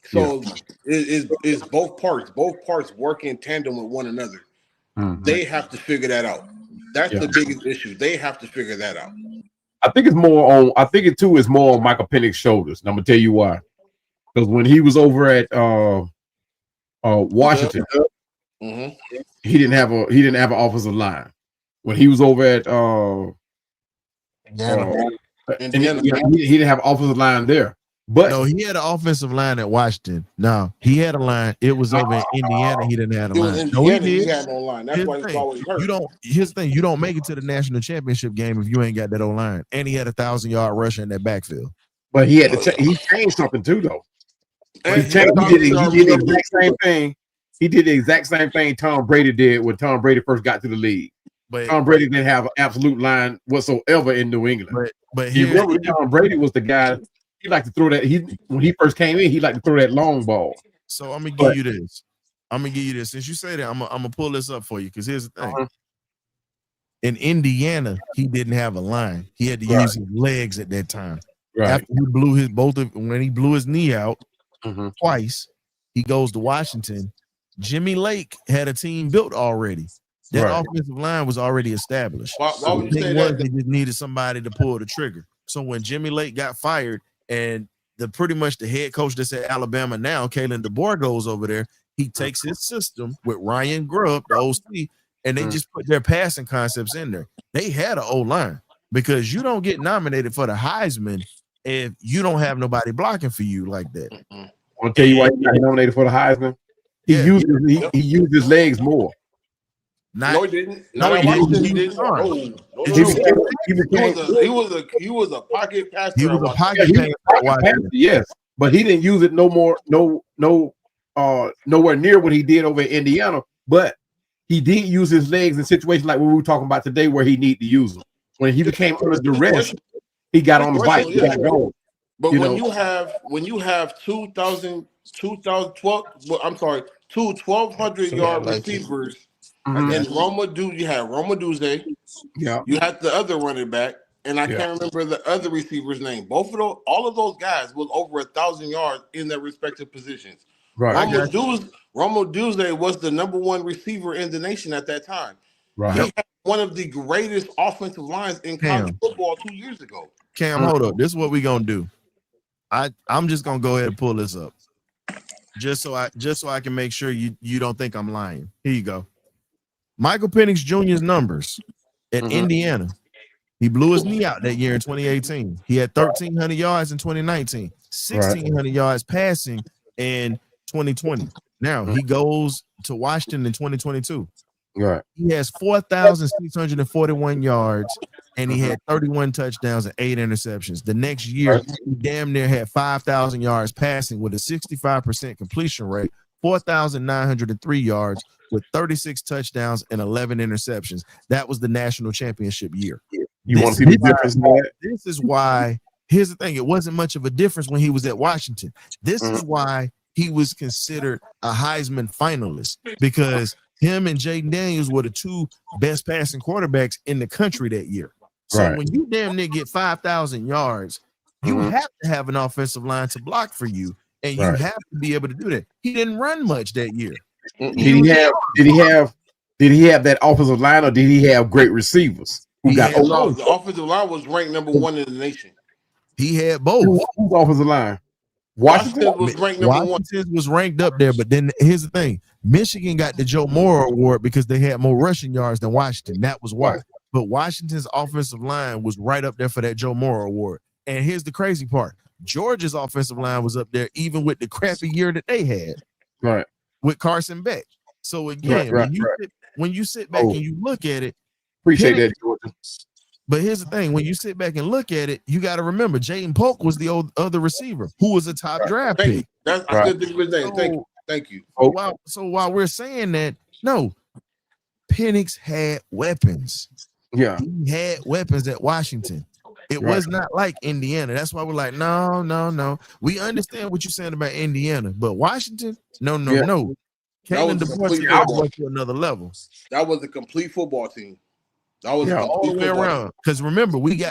So it's both parts. Both parts work in tandem with one another. They have to figure that out. That's the biggest issue. They have to figure that out. I think it's more on Michael Penix's shoulders. And I'm gonna tell you why. Because when he was over at Washington, He didn't have an offensive line when he was over at Indiana. he didn't have an offensive line there. But no, he had an offensive line at Washington. No, he had a line. It was over in Indiana. He didn't have a It was line. Indiana. No, he He did. had no line. That's why he's always hurt. You don't. Here's the thing. You don't make it to the national championship game if you ain't got that O line. And he had 1,000-yard rusher in that backfield. But he had to. He changed something too, though. And He did the exact same thing. He did the exact same thing Tom Brady did when Tom Brady first got to the league. But Tom Brady didn't have an absolute line whatsoever in New England. But you remember Tom Brady was the guy. He liked to throw that. When he first came in, he liked to throw that long ball. So I'm gonna give you this. Since you say that, I'm gonna pull this up for you because here's the thing. In Indiana, he didn't have a line. He had to use his legs at that time. Right. After he blew when he blew his knee out twice, he goes to Washington. Jimmy Lake had a team built already. That offensive line was already established. Why would you say that? They just needed somebody to pull the trigger. So when Jimmy Lake got fired and pretty much the head coach that's at Alabama now, Kalen DeBoer, goes over there, he takes his system with Ryan Grubb, the OC, and they just put their passing concepts in there. They had an O-line because you don't get nominated for the Heisman if you don't have nobody blocking for you like that. I'll tell you why he got nominated for the Heisman. He used his legs more. No, he didn't. No, he didn't. He was a pocket passer. He was a pocket passer. Yes, but he didn't use it nowhere near what he did over in Indiana. But he did use his legs in situations like what we were talking about today, where he needed to use them. When he became under duress, he got on the bike. He got going. But when you have 1,200-yard receivers. And you had Roma Duze. Yeah. You had the other running back, and I can't remember the other receiver's name. All of those guys was over 1,000 yards in their respective positions. Right. Roma Duze was the number one receiver in the nation at that time. Right. He had one of the greatest offensive lines in college football 2 years ago. Cam, hold up. This is what we're gonna do. I'm just gonna go ahead and pull this up. Just so I can make sure you don't think I'm lying. Here you go. Michael Penix Jr.'s numbers at Indiana. He blew his knee out that year in 2018. He had 1,300 yards in 2019, 1,600 yards passing in 2020. Now he goes to Washington in 2022. Right. He has 4,641 yards and he had 31 touchdowns and 8 interceptions. The next year, he damn near had 5,000 yards passing with a 65% completion rate, 4,903 yards with 36 touchdowns and 11 interceptions. That was the national championship year. You want to see the difference? This is why, here's the thing, it wasn't much of a difference when he was at Washington. This is why he was considered a Heisman finalist, because him and Jaden Daniels were the two best passing quarterbacks in the country that year. So when you damn near get 5,000 yards, you have to have an offensive line to block for you, and you have to be able to do that. He didn't run much that year. Did he have that offensive line, or did he have great receivers? The offensive line was ranked number one in the nation. He had both. Who's offensive line? Washington was ranked number one. Washington was ranked up there, but then here's the thing: Michigan got the Joe Moore Award because they had more rushing yards than Washington. That was why. But Washington's offensive line was right up there for that Joe Moore Award. And here's the crazy part: Georgia's offensive line was up there, even with the crappy year that they had. Right. With Carson Beck. So again, when you sit back and you look at it, appreciate that, Georgia. But here's the thing: when you sit back and look at it, you got to remember Jaden Polk was the other receiver who was a top draft pick. That's I still think of his name. Thank you. So while we're saying that, no, Penix had weapons. Yeah, he had weapons at Washington. It was not like Indiana. That's why we're like, no. We understand what you're saying about Indiana, but Washington, no. Kalen DeBoer to another level. That was a complete football team. That was all the way around. Because remember, we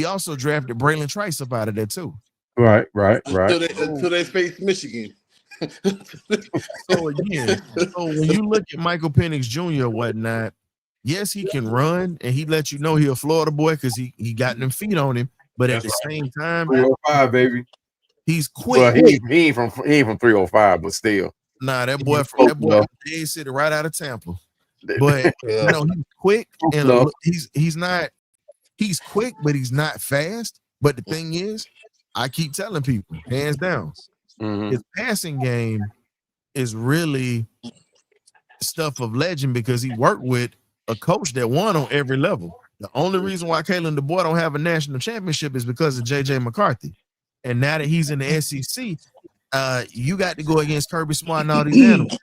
also drafted Braylon Trice up out of there too. Right. Until they faced Michigan. So when you look at Michael Penix Jr. or whatnot, yes, he can run, and he let you know he a Florida boy because he got them feet on him. But at the same time, 305, baby. He's quick. Well, he ain't from 305, but still. Nah, that boy Dade City right out of Tampa. But Yeah. you know, he's quick and he's quick, but he's not fast. But the thing is, I keep telling people, hands down, his passing game is really stuff of legend because he worked with a coach that won on every level. The only reason why Kalen DuBois don't have a national championship is because of JJ McCarthy. And now that he's in the SEC, you got to go against Kirby Smart and all these animals.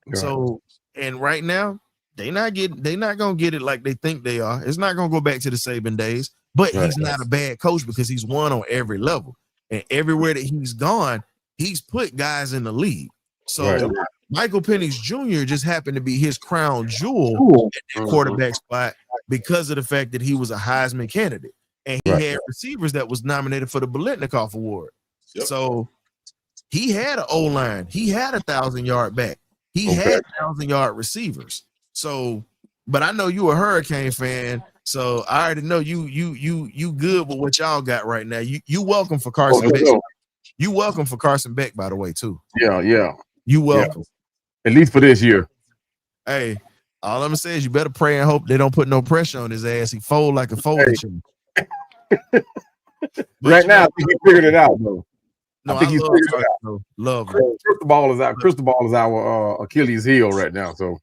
Right. So, and right now, they not gonna get it like they think they are. It's not gonna go back to the Saban days, but he's not a bad coach because he's won on every level. And everywhere that he's gone, he's put guys in the league. So Michael Penix Jr. just happened to be his crown jewel at that quarterback spot because of the fact that he was a Heisman candidate. And he had receivers that was nominated for the Biletnikoff Award. Yep. So he had an O-line. He had 1,000-yard back. He had 1,000-yard receivers. So, but I know you a Hurricane fan, so I already know you good with what y'all got right now. You welcome for Carson Beck. You welcome for Carson Beck, by the way, too. Yeah. You welcome. At least for this year. Hey, all I'm gonna say is you better pray and hope they don't put no pressure on his ass. He fold like a folding chair. Right now, I think he figured it out, though. No, I think he's figured it out. Love him. Crystal ball is out. Crystal ball is our Achilles heel right now. So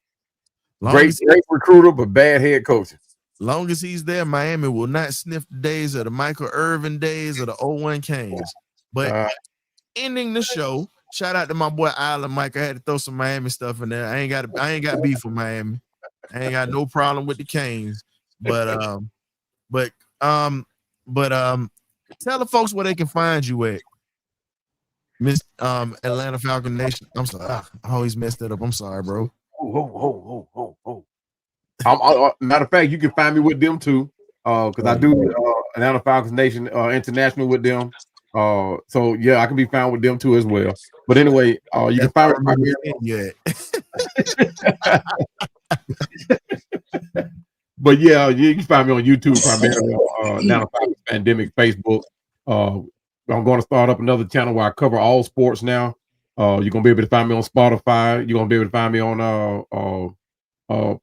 great recruiter, but bad head coaching. Long as he's there, Miami will not sniff the days of the Michael Irvin days or the 01 Canes. But ending the show, shout out to my boy Island Mike. I had to throw some Miami stuff in there. I ain't got beef with Miami. I ain't got no problem with the Canes. But tell the folks where they can find you at. Miss Atlanta Falcon Nation. I'm sorry. I always messed that up. I'm sorry, bro. Matter of fact, you can find me with them too. Because I do Atlanta Falcons Nation International with them. So yeah, I can be found with them too as well. But anyway, you can find me. But yeah, you can find me on YouTube primarily on Atlanta Falcons Pandemic Facebook. I'm going to start up another channel where I cover all sports now. You're gonna be able to find me on Spotify. You're gonna be able to find me on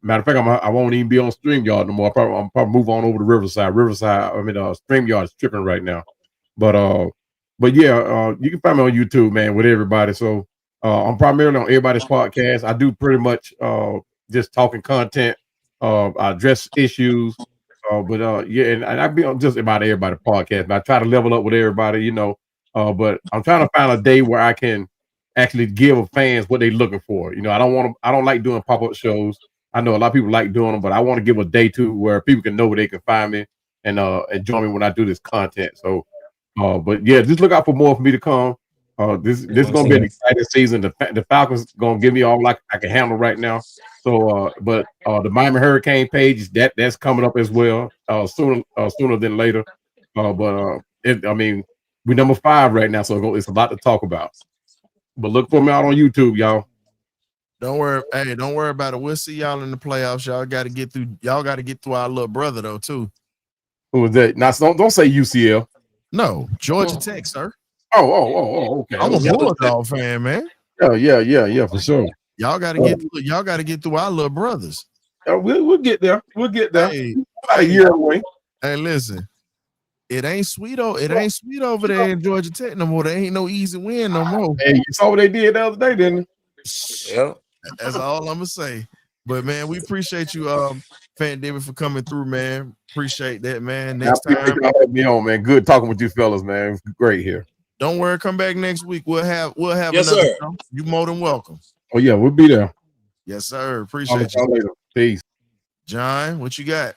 matter of fact, I won't even be on StreamYard no more. I'll probably move on over to Riverside. StreamYard is tripping right now. But yeah, you can find me on YouTube, man, with everybody. So I'm primarily on everybody's podcast. I do pretty much just talking content. I address issues. Yeah, and I be on just about everybody's podcast. But I try to level up with everybody, but I'm trying to find a day where I can actually give fans what they're looking for. I don't like doing pop-up shows. I know a lot of people like doing them, but I want to give a day to where people can know where they can find me and join me when I do this content. So but yeah, just look out for more for me to come. This is gonna be an exciting season. The Falcons gonna give me all I can handle right now. So but the Miami Hurricane page that's coming up as well sooner than later. We're number 5 right now, so it's a lot to talk about. But look for me out on YouTube, y'all. Don't worry about it. We'll see y'all in the playoffs. Y'all got to get through our little brother though too. Who was that? Now don't say UCL. No, Georgia Tech, sir. Oh, okay. I'm a Bulldog fan, man. Yeah, for sure. Y'all got to get through our little brothers. We'll get there. Hey, about a year away. Hey, listen. It ain't sweet over there in Georgia Tech no more. There ain't no easy win no more. Hey, you saw what they did the other day, didn't you? Yeah. That's all I'm gonna say. But man, we appreciate you, Fan David, for coming through, man. Appreciate that, man. Next time, have me on, man. Good talking with you fellas, man. Great here. Don't worry, come back next week. We'll have yes, another sir. show. You're more than welcome. Oh yeah, we'll be there. Yes, sir. Appreciate you. Later. Peace. John, what you got?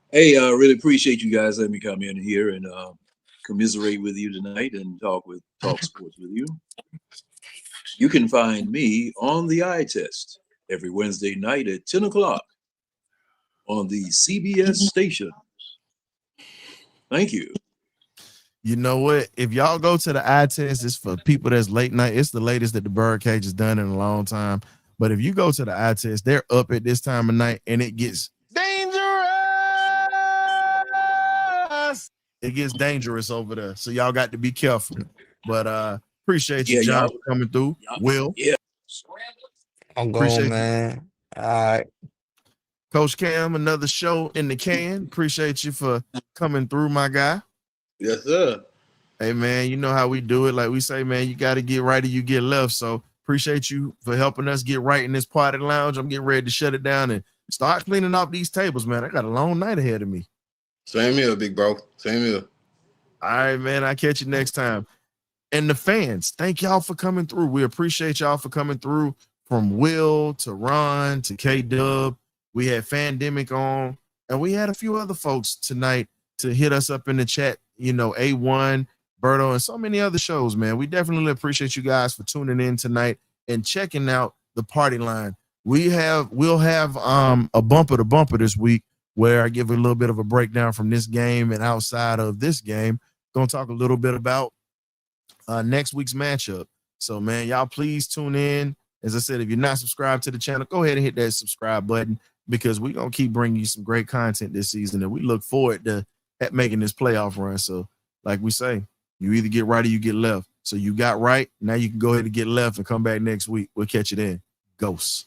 Hey, I really appreciate you guys letting me come in here and commiserate with you tonight and talk sports with you. You can find me on the Eye Test every Wednesday night at 10 o'clock on the CBS station. Thank you. You know what? If y'all go to the Eye Test, it's for people that's late night. It's the latest that the BirdCage has done in a long time. But if you go to the Eye Test, they're up at this time of night and it gets dangerous. It gets dangerous over there. So y'all got to be careful. But Appreciate you, Yeah, John, y'all. for coming through. Will, Yeah. I'm appreciate going, you. man. All right. Coach Cam, another show in the can. Appreciate you for coming through, my guy. Yes, sir. Hey, man, you know how we do it. Like we say, man, you got to get right or you get left. So appreciate you for helping us get right in this party lounge. I'm getting ready to shut it down and start cleaning off these tables, man. I got a long night ahead of me. Same here, big bro. Same here. All right, man. I'll catch you next time. And the fans, thank y'all for coming through. We appreciate y'all for coming through, from Will to Ron to K-Dub. We had Fandemic on, and we had a few other folks tonight to hit us up in the chat. You know, A1, Berto, and so many other shows, man. We definitely appreciate you guys for tuning in tonight and checking out the party line. We'll have a bumper to bumper this week where I give a little bit of a breakdown from this game, and outside of this game, gonna talk a little bit about next week's matchup. So, man, y'all please tune in. As I said, if you're not subscribed to the channel, go ahead and hit that subscribe button, because we're going to keep bringing you some great content this season, and we look forward to making this playoff run. So, like we say, you either get right or you get left. So you got right. Now you can go ahead and get left and come back next week. We'll catch you then. Ghosts.